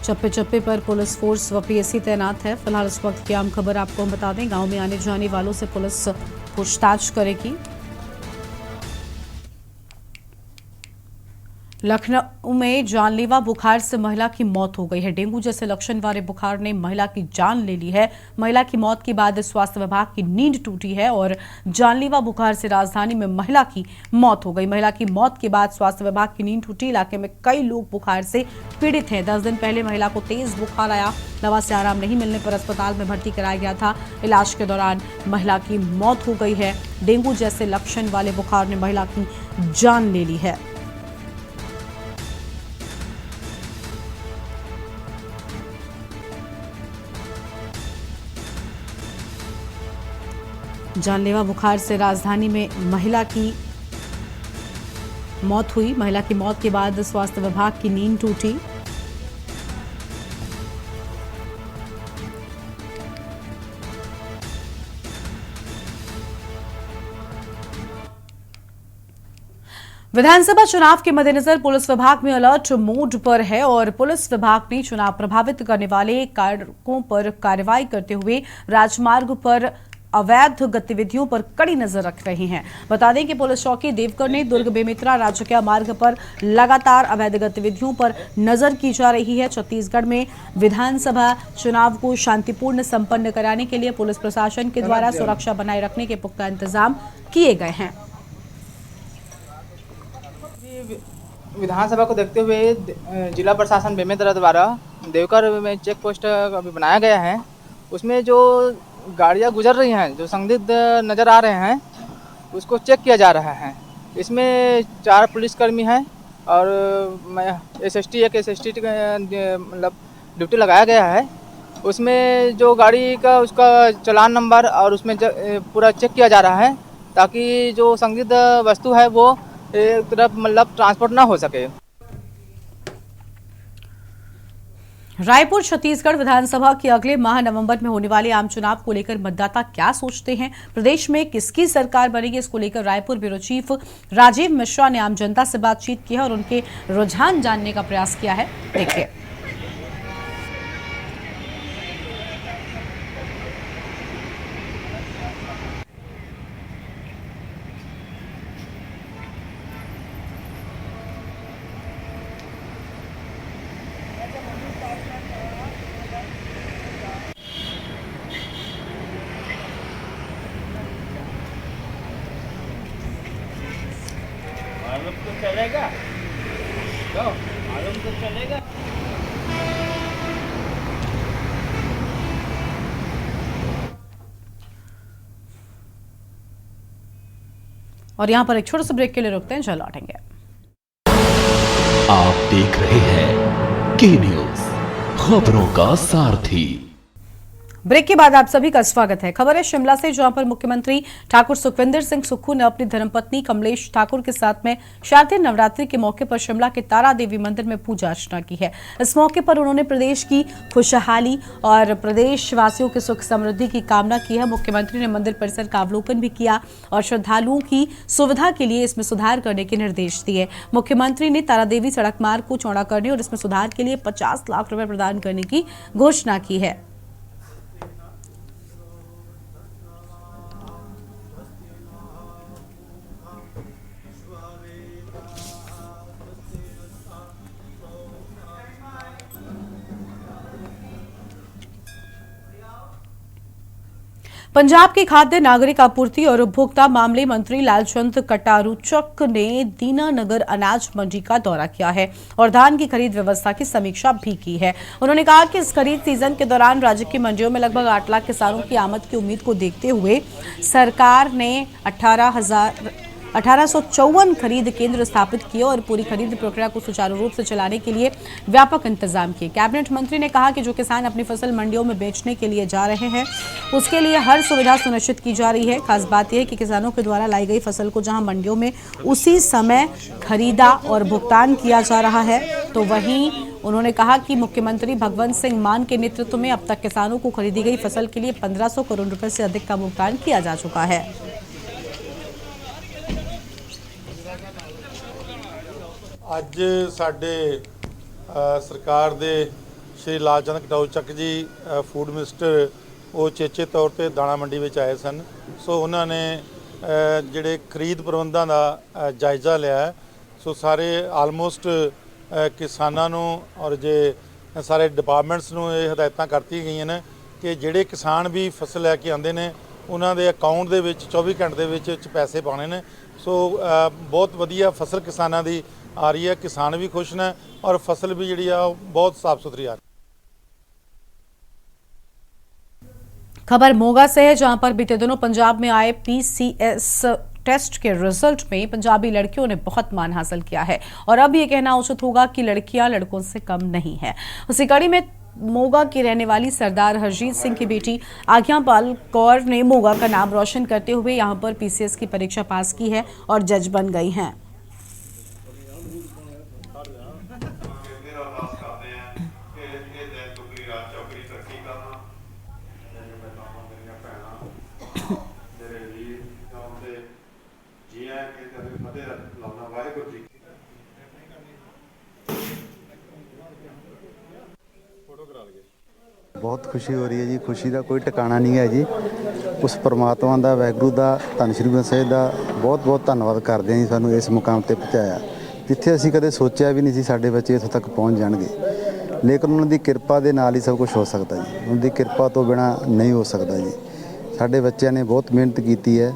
चप्पे चप्पे पर पुलिस फोर्स व पीएससी तैनात है। फिलहाल इस वक्त की आम खबर आपको हम बता दें, गांव में आने जाने वालों से पुलिस पूछताछ करेगी। लखनऊ में जानलेवा बुखार से महिला की मौत हो गई है। डेंगू जैसे लक्षण वाले बुखार ने महिला की जान ले ली है। महिला की मौत के बाद स्वास्थ्य विभाग की नींद टूटी है और जानलेवा बुखार से राजधानी में महिला की मौत हो गई। महिला की मौत के बाद स्वास्थ्य विभाग की नींद टूटी। इलाके में कई लोग बुखार से पीड़ित हैं। 10 दिन पहले महिला को तेज बुखार आया। दवा से आराम नहीं मिलने पर अस्पताल में भर्ती कराया गया था। इलाज के दौरान महिला की मौत हो गई है। डेंगू जैसे लक्षण वाले बुखार ने महिला की जान ले ली है। जानलेवा बुखार से राजधानी में महिला की मौत हुई। महिला की मौत के बाद स्वास्थ्य विभाग की नींद टूटी। विधानसभा चुनाव के मद्देनजर पुलिस विभाग में अलर्ट मोड पर है और पुलिस विभाग ने चुनाव प्रभावित करने वाले कारकों पर कार्रवाई करते हुए राजमार्ग पर अवैध गतिविधियों पर कड़ी नजर रख रही हैं। बता दें कि पुलिस चौकी देवकर ने दुर्ग बेमेतरा राजकीय मार्ग पर लगातार अवैध गतिविधियों पर नजर की जा रही है। छत्तीसगढ़ में विधानसभा चुनाव को शांतिपूर्ण संपन्न कराने के लिए पुलिस प्रशासन के द्वारा सुरक्षा बनाए रखने के पुख्ता इंतजाम किए गए हैं। विधानसभा को देखते हुए जिला प्रशासन बेमेतरा द्वारा देवकर में चेक पोस्ट अभी बनाया गया है। उसमें जो गाड़ियाँ गुजर रही हैं, जो संदिग्ध नज़र आ रहे हैं, उसको चेक किया जा रहा है। इसमें 4 पुलिसकर्मी हैं और एसएसटी एक एसएसटी मतलब ड्यूटी लगाया गया है। उसमें जो गाड़ी का उसका चालान नंबर और उसमें पूरा चेक किया जा रहा है, ताकि जो संदिग्ध वस्तु है वो एक तरफ मतलब ट्रांसपोर्ट ना हो सके। रायपुर छत्तीसगढ़ विधानसभा के अगले माह नवंबर में होने वाले आम चुनाव को लेकर मतदाता क्या सोचते हैं, प्रदेश में किसकी सरकार बनेगी, इसको लेकर रायपुर ब्यूरो चीफ राजीव मिश्रा ने आम जनता से बातचीत की है और उनके रुझान जानने का प्रयास किया है। देखिए। मालूम तो चलेगा, मालूम तो चलेगा। और यहाँ पर एक छोटे से ब्रेक के लिए रुकते हैं, चल लौटेंगे। आप देख रहे हैं के न्यूज, खबरों का सारथी। ब्रेक के बाद आप सभी का स्वागत है। खबर है शिमला से, जहां पर मुख्यमंत्री ठाकुर सुखविंदर सिंह सुक्खू ने अपनी धर्मपत्नी कमलेश ठाकुर के साथ में शारदीय नवरात्रि के मौके पर शिमला के तारा देवी मंदिर में पूजा अर्चना की है। इस मौके पर उन्होंने प्रदेश की खुशहाली और प्रदेश वासियों की सुख समृद्धि की कामना की है। मुख्यमंत्री ने मंदिर परिसर का अवलोकन भी किया और श्रद्धालुओं की सुविधा के लिए इसमें सुधार करने के निर्देश दिए। मुख्यमंत्री ने तारा देवी सड़क मार्ग को चौड़ा करने और इसमें सुधार के लिए 50 लाख रुपए प्रदान करने की घोषणा की है। पंजाब के खाद्य नागरिक आपूर्ति और उपभोक्ता मामले मंत्री लालचंद कटारूचक ने दीनानगर अनाज मंडी का दौरा किया है और धान की खरीद व्यवस्था की समीक्षा भी की है। उन्होंने कहा कि इस खरीद सीजन के दौरान राज्य की मंडियों में लगभग 8 लाख किसानों की आमद की उम्मीद को देखते हुए सरकार ने 1854 खरीद केंद्र स्थापित किए और पूरी खरीद प्रक्रिया को सुचारू रूप से चलाने के लिए व्यापक इंतजाम किए। कैबिनेट मंत्री ने कहा कि जो किसान अपनी फसल मंडियों में बेचने के लिए जा रहे हैं उसके लिए हर सुविधा सुनिश्चित की जा रही है। खास बात यह है कि किसानों के द्वारा लाई गई फसल को जहां मंडियों में उसी समय खरीदा और भुगतान किया जा रहा है, तो वहीं उन्होंने कहा कि मुख्यमंत्री भगवंत सिंह मान के नेतृत्व में अब तक किसानों को खरीदी गई फसल के लिए 1500 करोड़ रुपए से अधिक का भुगतान किया जा चुका है। ਅੱਜ ਸਾਡੇ ਸਰਕਾਰ ਦੇ ਸ਼੍ਰੀ ਲਾਲਚੰਦ ਕਟਾਊਚਕ ਜੀ ਫੂਡ ਮਿਨਿਸਟਰ ਉਹ ਚੇਚੇ ਤੌਰ ਤੇ ਦਾਣਾ ਮੰਡੀ ਵਿੱਚ ਆਏ ਸਨ। ਸੋ ਉਹਨਾਂ ਨੇ ਜਿਹੜੇ ਖਰੀਦ ਪ੍ਰਬੰਧਾਂ ਦਾ ਜਾਇਜ਼ਾ ਲਿਆ। ਸੋ ਸਾਰੇ ਆਲਮੋਸਟ ਕਿਸਾਨਾਂ ਨੂੰ ਔਰ ਜੇ ਸਾਰੇ ਡਿਪਾਰਟਮੈਂਟਸ ਨੂੰ ਇਹ ਹਦਾਇਤਾਂ ਕਰਤੀਆਂ ਗਈਆਂ ਨੇ ਕਿ ਜਿਹੜੇ ਕਿਸਾਨ ਵੀ ਫਸਲ ਲੈ ਕੇ ਆਉਂਦੇ ਨੇ ਉਹਨਾਂ ਦੇ ਅਕਾਊਂਟ ਦੇ ਵਿੱਚ 24 ਘੰਟੇ ਦੇ ਵਿੱਚ ਪੈਸੇ ਪਾਉਣੇ ਨੇ। ਸੋ ਬਹੁਤ ਵਧੀਆ ਫਸਲ ਕਿਸਾਨਾਂ ਦੀ आ रही है, किसान भी खुश ने और फसल भी जी बहुत साफ सुथरी आ रही है। खबर मोगा से है, जहां पर बीते दिनों पंजाब में आए PCS टेस्ट के रिजल्ट में पंजाबी लड़कियों ने बहुत मान हासिल किया है और अब ये कहना उचित होगा कि लड़कियां लड़कों से कम नहीं है। उसी कड़ी में मोगा की रहने वाली सरदार हरजीत सिंह की बेटी आज्ञापाल कौर ने मोगा का नाम रोशन करते हुए यहां पर PCS की परीक्षा पास की है और जज बन गई हैं। बहुत खुशी हो रही है जी। खुशी का कोई ठिकाना नहीं है जी। उस परमात्मा का वाहगुरू का धन श्री गुरु साहिब का बहुत बहुत धन्यवाद करते हैं जी, सानू इस मुकाम पर पहुँचाया जिथे असी कदे सोचा भी नहीं सी साडे बच्चे इत्थों तक पहुँच जाएंगे। लेकिन उन्होंने किरपा के नाल ही सब कुछ हो सकता जी। उनकी किरपा तो बिना नहीं हो सकता जी। साडे बच्चों ने बहुत मेहनत की है,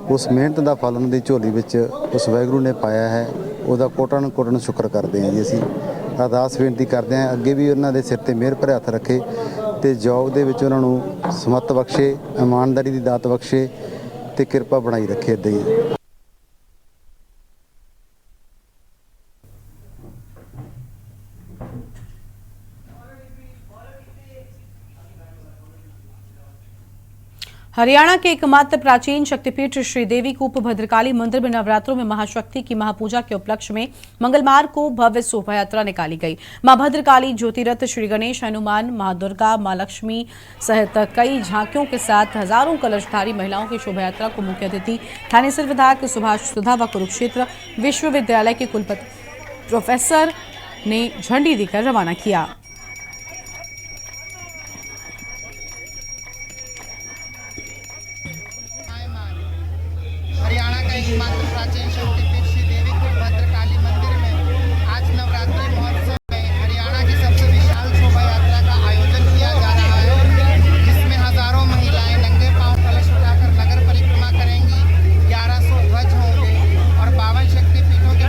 उस मेहनत का फल उन्होंने झोली में उस वाहगुरू ने पाया है, उसका कोटन कोटन शुक्र करते हैं जी। असी अरदास बेनती करते हैं अगे भी उन्होंने सिर ते मेहर भरे हथ रखे तो जॉब के उन्होंने समत बख्शे, ईमानदारी की दात बख्शे तो किरपा बनाई रखे इदां ही। हरियाणा के एकमात्र प्राचीन शक्तिपीठ श्रीदेवी कूप भद्रकाली मंदिर में नवरात्रों में महाशक्ति की महापूजा के उपलक्ष्य में मंगलवार को भव्य शोभा यात्रा निकाली गई। मां भद्रकाली, ज्योतिरथ, श्री गणेश, हनुमान, मां दुर्गा, मां लक्ष्मी सहित कई झांकियों के साथ हजारों कलशधारी महिलाओं की शोभा यात्रा को मुख्य अतिथि थानेसर विधायक सुभाष सुधा व कुरुक्षेत्र विश्वविद्यालय के कुलपति प्रोफेसर ने झंडी देकर रवाना किया। हरियाणा का एकमात्र प्राचीन शक्तिपीठ श्री देवी कूप भद्रकाली मंदिर में आज नवरात्रि महोत्सव में हरियाणा की सबसे विशाल शोभा यात्रा का आयोजन किया जा रहा है, जिसमें हजारों महिलाएं नंगे पांव कलश उठाकर नगर परिक्रमा करेंगी। 1100 ध्वज होंगे और 52 शक्तिपीठों के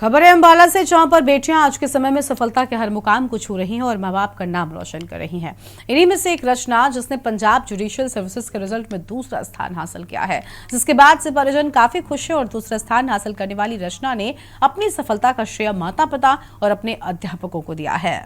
खबर है अंबाला से, जहां पर बेटियां आज के समय में सफलता के हर मुकाम को छू रही हैं और मां बाप का नाम रोशन कर रही हैं। इन्हीं में से एक रचना, जिसने पंजाब जुडिशियल सर्विसेज के रिजल्ट में दूसरा स्थान हासिल किया है, जिसके बाद से परिजन काफी खुश है। और दूसरा स्थान हासिल करने वाली रचना ने अपनी सफलता का श्रेय माता पिता और अपने अध्यापकों को दिया है।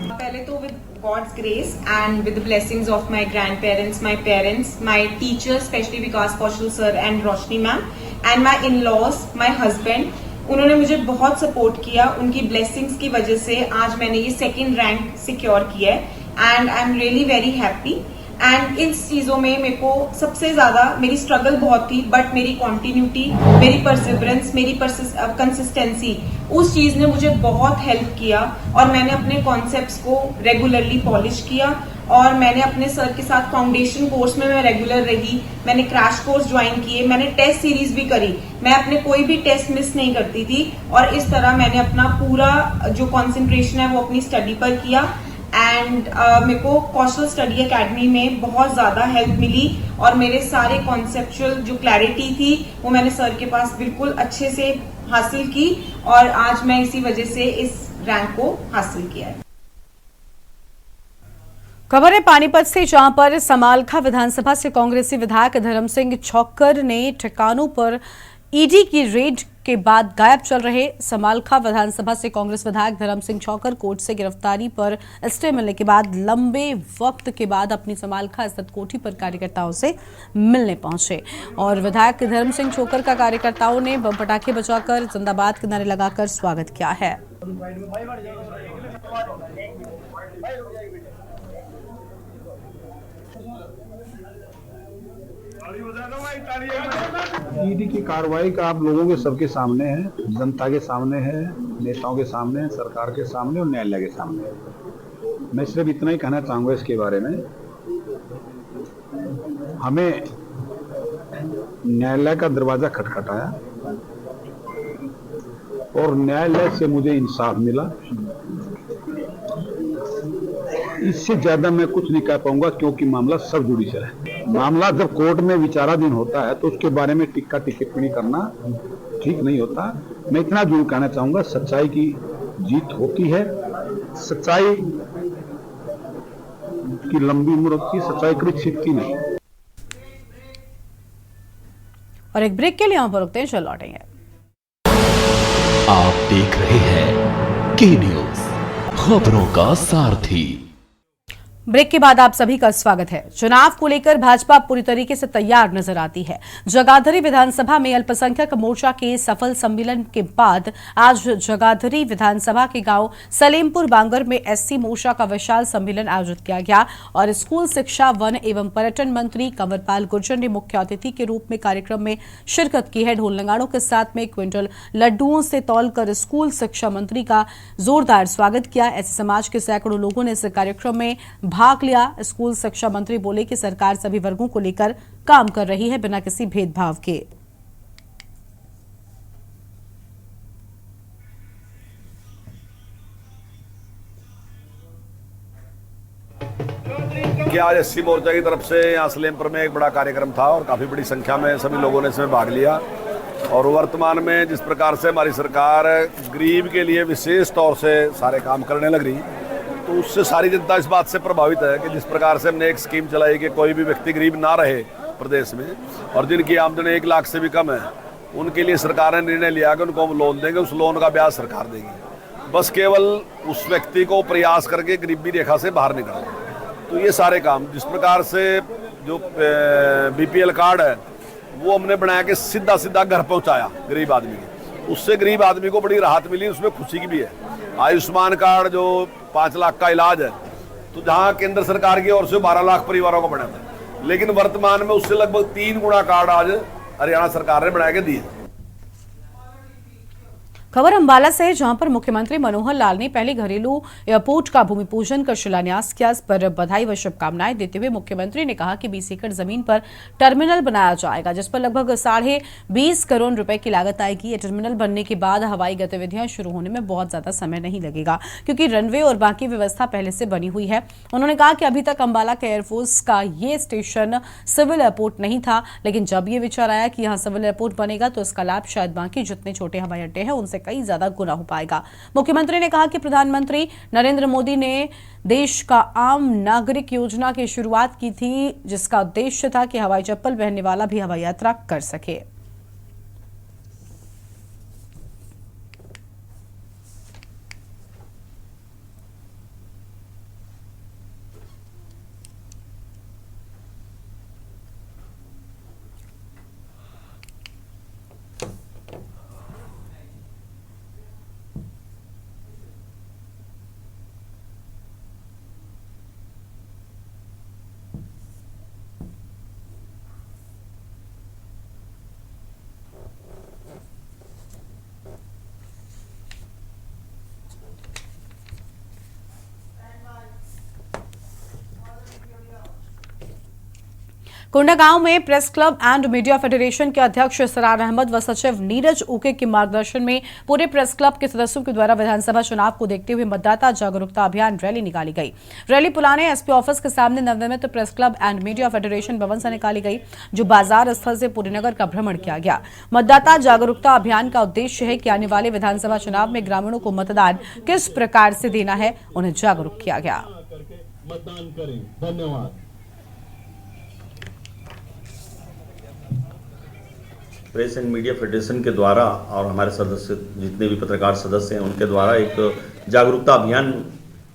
पहले तो with God's grace and with the blessings of my grandparents, my parents, my teachers, especially Vikas Kaushal sir and Roshni ma'am, and my in-laws, my husband, उन्होंने मुझे बहुत सपोर्ट किया। उनकी ब्लेसिंग्स की वजह से आज मैंने ये सेकंड रैंक सिक्योर किया है and I am really very happy. And in चीज़ों में मेरे को सबसे ज़्यादा मेरी स्ट्रगल बहुत थी, बट मेरी कॉन्टिन्यूटी, मेरी परसिवरेंस, मेरी कंसिस्टेंसी, उस चीज़ ने मुझे बहुत हेल्प किया। और मैंने अपने कॉन्सेप्ट्स को रेगुलरली पॉलिश किया और मैंने अपने सर के साथ फाउंडेशन कोर्स में मैं रेगुलर रही। मैंने क्रैश कोर्स ज्वाइन किए, मैंने टेस्ट सीरीज भी करी। मैं अपने कोई भी टेस्ट मिस नहीं करती थी और इस तरह मैंने अपना पूरा जो कॉन्सेंट्रेशन है वो अपनी स्टडी पर किया। एंड मेरे को कौशल स्टडी एकेडमी में बहुत ज़्यादा हेल्प मिली और मेरे सारे कॉन्सेप्चुअल जो क्लैरिटी थी वो मैंने सर के पास बिल्कुल अच्छे से हासिल की और आज मैं इसी वजह से इस रैंक को हासिल किया है। खबर है पानीपत से, जहां पर समालखा विधानसभा से कांग्रेसी विधायक धर्म सिंह छौक्कर ने ठिकानों पर ईडी की रेड के बाद गायब चल रहे समालखा विधानसभा से कांग्रेस विधायक धर्म सिंह छौक्कर कोर्ट से गिरफ्तारी पर स्टे मिलने के बाद लंबे वक्त के बाद अपनी समालखा स्थित कोठी पर कार्यकर्ताओं से मिलने पहुंचे। और विधायक धर्म सिंह छौक्कर का कार्यकर्ताओं ने बम पटाखे बजाकर जिंदाबाद के नारे लगाकर स्वागत किया है। ईडी की कार्रवाई का आप लोगों के सबके सामने है, जनता के सामने है, नेताओं के सामने है, सरकार के सामने और न्यायालय के सामने है। मैं सिर्फ इतना ही कहना चाहूंगा इसके बारे में, हमें न्यायालय का दरवाजा खटखटाया और न्यायालय से मुझे इंसाफ मिला। इससे ज्यादा मैं कुछ नहीं कह पाऊंगा क्योंकि मामला सब जुडिशियल है। मामला जब कोर्ट में विचाराधीन होता है तो उसके बारे में टिक्का टिप्पणी करना ठीक नहीं होता। मैं इतना जरूर कहना चाहूंगा, सच्चाई की जीत होती है। सच्चाई की लंबी उम्र होती है, सच्चाई कभी छिपती नहीं। और एक ब्रेक के लिए यहाँ पर रुकते हैं, चल लौटेंगे। आप देख रहे हैं के न्यूज, खबरों का सारथी। ब्रेक के बाद आप सभी का स्वागत है। चुनाव को लेकर भाजपा पूरी तरीके से तैयार नजर आती है। जगाधरी विधानसभा में अल्पसंख्यक मोर्चा के सफल सम्मेलन के बाद आज जगाधरी विधानसभा के गांव सलेमपुर बांगर में एससी मोर्चा का विशाल सम्मेलन आयोजित किया गया और स्कूल शिक्षा, वन एवं पर्यटन मंत्री कंवरपाल गुर्जर ने मुख्य अतिथि के रूप में कार्यक्रम में शिरकत की है। ढोल नगाड़ों के साथ में क्विंटल लड्डुओं से तौलकर स्कूल शिक्षा मंत्री का जोरदार स्वागत किया। ऐसे समाज के सैकड़ों लोगों ने इस कार्यक्रम में भाग लिया। स्कूल शिक्षा मंत्री बोले कि सरकार सभी वर्गों को लेकर काम कर रही है, बिना किसी भेदभाव के। कि आज एससी मोर्चा की तरफ से यहाँ सलेमपुर में एक बड़ा कार्यक्रम था और काफ़ी बड़ी संख्या में सभी लोगों ने इसमें भाग लिया। और वर्तमान में जिस प्रकार से हमारी सरकार गरीब के लिए विशेष तौर से सारे काम करने लग रही, तो उससे सारी जनता इस बात से प्रभावित है कि जिस प्रकार से हमने एक स्कीम चलाई कि कोई भी व्यक्ति गरीब ना रहे प्रदेश में, और जिनकी आमदनी 1 लाख से भी कम है उनके लिए सरकार ने निर्णय लिया कि उनको हम लोन देंगे, उस लोन का ब्याज सरकार देगी। बस केवल उस व्यक्ति को प्रयास करके गरीबी रेखा से बाहर निकालना। तो ये सारे काम जिस प्रकार से जो बीपीएल कार्ड है वो हमने बनाया कि सीधा सीधा घर पहुँचाया गरीब आदमी के, उससे गरीब आदमी को बड़ी राहत मिली, उसमें खुशी की भी है। आयुष्मान कार्ड जो 5 लाख का इलाज है, तो जहां केंद्र सरकार की ओर से 12 लाख परिवारों को बना था, लेकिन वर्तमान में उससे लगभग 3 गुना कार्ड आज हरियाणा सरकार ने बना के दिए। खबर अंबाला से है, जहां पर मुख्यमंत्री मनोहर लाल ने पहले घरेलू एयरपोर्ट का भूमि पूजन कर शिलान्यास किया। इस पर बधाई व शुभकामनाएं देते हुए मुख्यमंत्री ने कहा कि 20 एकड़ जमीन पर टर्मिनल बनाया जाएगा, जिस पर लगभग 20.5 करोड़ रुपए की लागत आएगी। ये टर्मिनल बनने के बाद हवाई गतिविधियां शुरू होने में बहुत ज्यादा समय नहीं लगेगा, क्योंकि रनवे और बाकी व्यवस्था पहले से बनी हुई है। उन्होंने कहा कि अभी तक अंबाला के एयरफोर्स का ये स्टेशन सिविल एयरपोर्ट नहीं था, लेकिन जब ये विचार आया कि यहाँ सिविल एयरपोर्ट बनेगा तो इसका लाभ शायद बाकी जितने छोटे हवाई अड्डे हैं उनसे कई ज्यादा गुना हो पाएगा। मुख्यमंत्री ने कहा कि प्रधानमंत्री नरेंद्र मोदी ने देश का आम नागरिक योजना की शुरुआत की थी, जिसका उद्देश्य था कि हवाई चप्पल पहनने वाला भी हवाई यात्रा कर सके। कोंडागांव में press club and media federation के अध्यक्ष सरार अहमद व सचिव नीरज उके के मार्गदर्शन में पूरे प्रेस क्लब के सदस्यों के द्वारा विधानसभा चुनाव को देखते हुए मतदाता जागरूकता अभियान रैली निकाली गई। रैली पुराने एसपी ऑफिस के सामने नवनिर्मित press club and media federation भवन से निकाली गई, जो बाजार स्थल से पूरे नगर का भ्रमण किया गया। मतदाता जागरूकता अभियान का उद्देश्य है कि आने वाले विधानसभा चुनाव में ग्रामीणों को मतदान किस प्रकार से देना है, उन्हें जागरूक किया गया। मतदान करें। धन्यवाद। प्रेस एंड मीडिया फेडरेशन के द्वारा और हमारे सदस्य जितने भी पत्रकार सदस्य हैं उनके द्वारा एक जागरूकता अभियान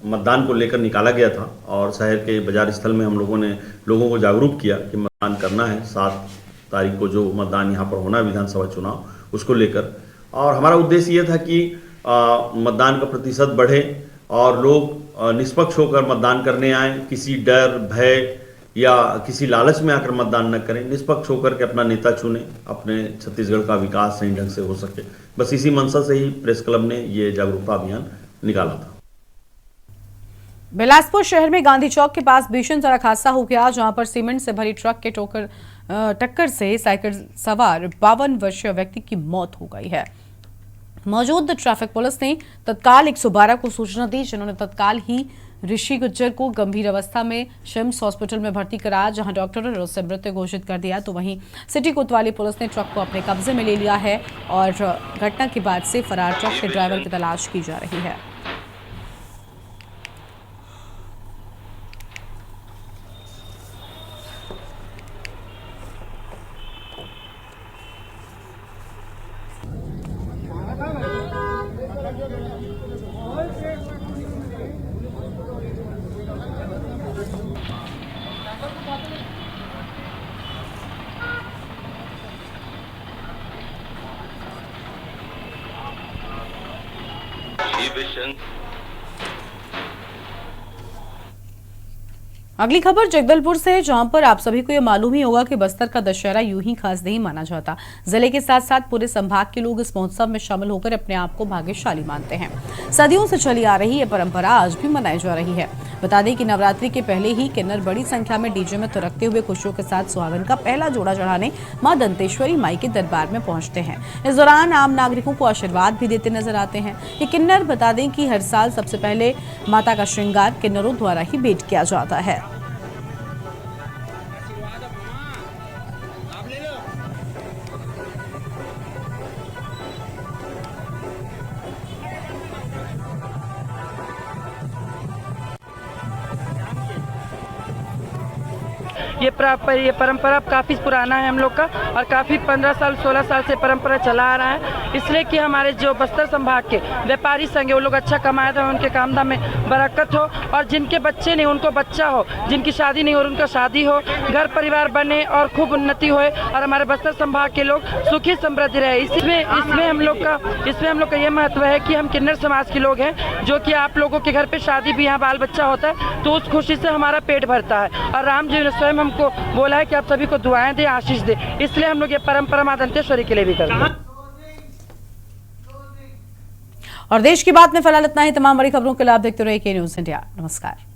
मतदान को लेकर निकाला गया था और शहर के बाजार स्थल में हम लोगों ने लोगों को जागरूक किया कि मतदान करना है। 7 तारीख को जो मतदान यहाँ पर होना है विधानसभा चुनाव, उसको लेकर। और हमारा उद्देश्य ये था कि मतदान का प्रतिशत बढ़े और लोग निष्पक्ष होकर मतदान करने आए, किसी डर भय या किसी लालच में आकर मतदान न करें, निष्पक्ष होकर के अपना नेता चुने, अपने छत्तीसगढ़ का विकास सही ढंग से हो सके। बस इसी मंशा से ही प्रेस क्लब ने ये जागरूकता अभियान निकाला था। बिलासपुर शहर में गांधी चौक के पास भीषण सड़क हादसा हो गया, जहां पर सीमेंट से भरी ट्रक के टक्कर से साइकिल सवार 52 वर्षीय व्यक्ति की मौत हो गई है। मौजूद ट्रैफिक पुलिस ने तत्काल 112 को सूचना दी, जिन्होंने तत्काल ही ऋषि गुज्जर को गंभीर अवस्था में शिम्स हॉस्पिटल में भर्ती कराया, जहां डॉक्टरों ने उसे मृत घोषित कर दिया। तो वहीं सिटी कोतवाली पुलिस ने ट्रक को अपने कब्जे में ले लिया है और घटना के बाद से फरार ट्रक के ड्राइवर की तलाश की जा रही है। अगली खबर जगदलपुर से है, जहां पर आप सभी को यह मालूम ही होगा कि बस्तर का दशहरा यूं ही खास नहीं माना जाता। जिले के साथ साथ पूरे संभाग के लोग इस महोत्सव में शामिल होकर अपने आप को भाग्यशाली मानते हैं। सदियों से चली आ रही यह परंपरा आज भी मनाई जा रही है। बता दें कि नवरात्रि के पहले ही किन्नर बड़ी संख्या में डीजे में रखते हुए खुशियों के साथ सुहागन का पहला जोड़ा चढ़ाने मां दंतेश्वरी माई के दरबार में पहुंचते हैं। इस दौरान आम नागरिकों को आशीर्वाद भी देते नजर आते हैं। ये किन्नर बता दें कि हर साल सबसे पहले माता का श्रृंगार किन्नरों द्वारा ही भेंट किया जाता है। ये परंपरा काफ़ी पुराना है हम लोग का और काफ़ी 15 साल 16 साल से परंपरा चला आ रहा है। इसलिए कि हमारे जो बस्तर संभाग के व्यापारी संघ है वो लोग अच्छा कमाए थे, उनके कामधा में बरकत हो और जिनके बच्चे नहीं उनको बच्चा हो, जिनकी शादी नहीं हो उनका शादी हो, घर परिवार बने और खूब उन्नति होए और हमारे बस्तर संभाग के लोग सुखी समृद्धि रहे। इसमें हम लोग का ये महत्व है कि हम किन्नर समाज के लोग हैं, जो कि आप लोगों के घर पे शादी भी यहाँ बाल बच्चा होता है तो उस खुशी से हमारा पेट भरता है। और राम जी ने स्वयं हमको बोला है कि आप सभी को दुआएं दे, आशीष दे, इसलिए हम लोग ये परंपरा मां दंतेश्वरी के लिए भी करते हैं। और देश की बात में फिलहाल इतना ही। तमाम बड़ी खबरों के लिए आप देखते रहिए के न्यूज इंडिया। नमस्कार।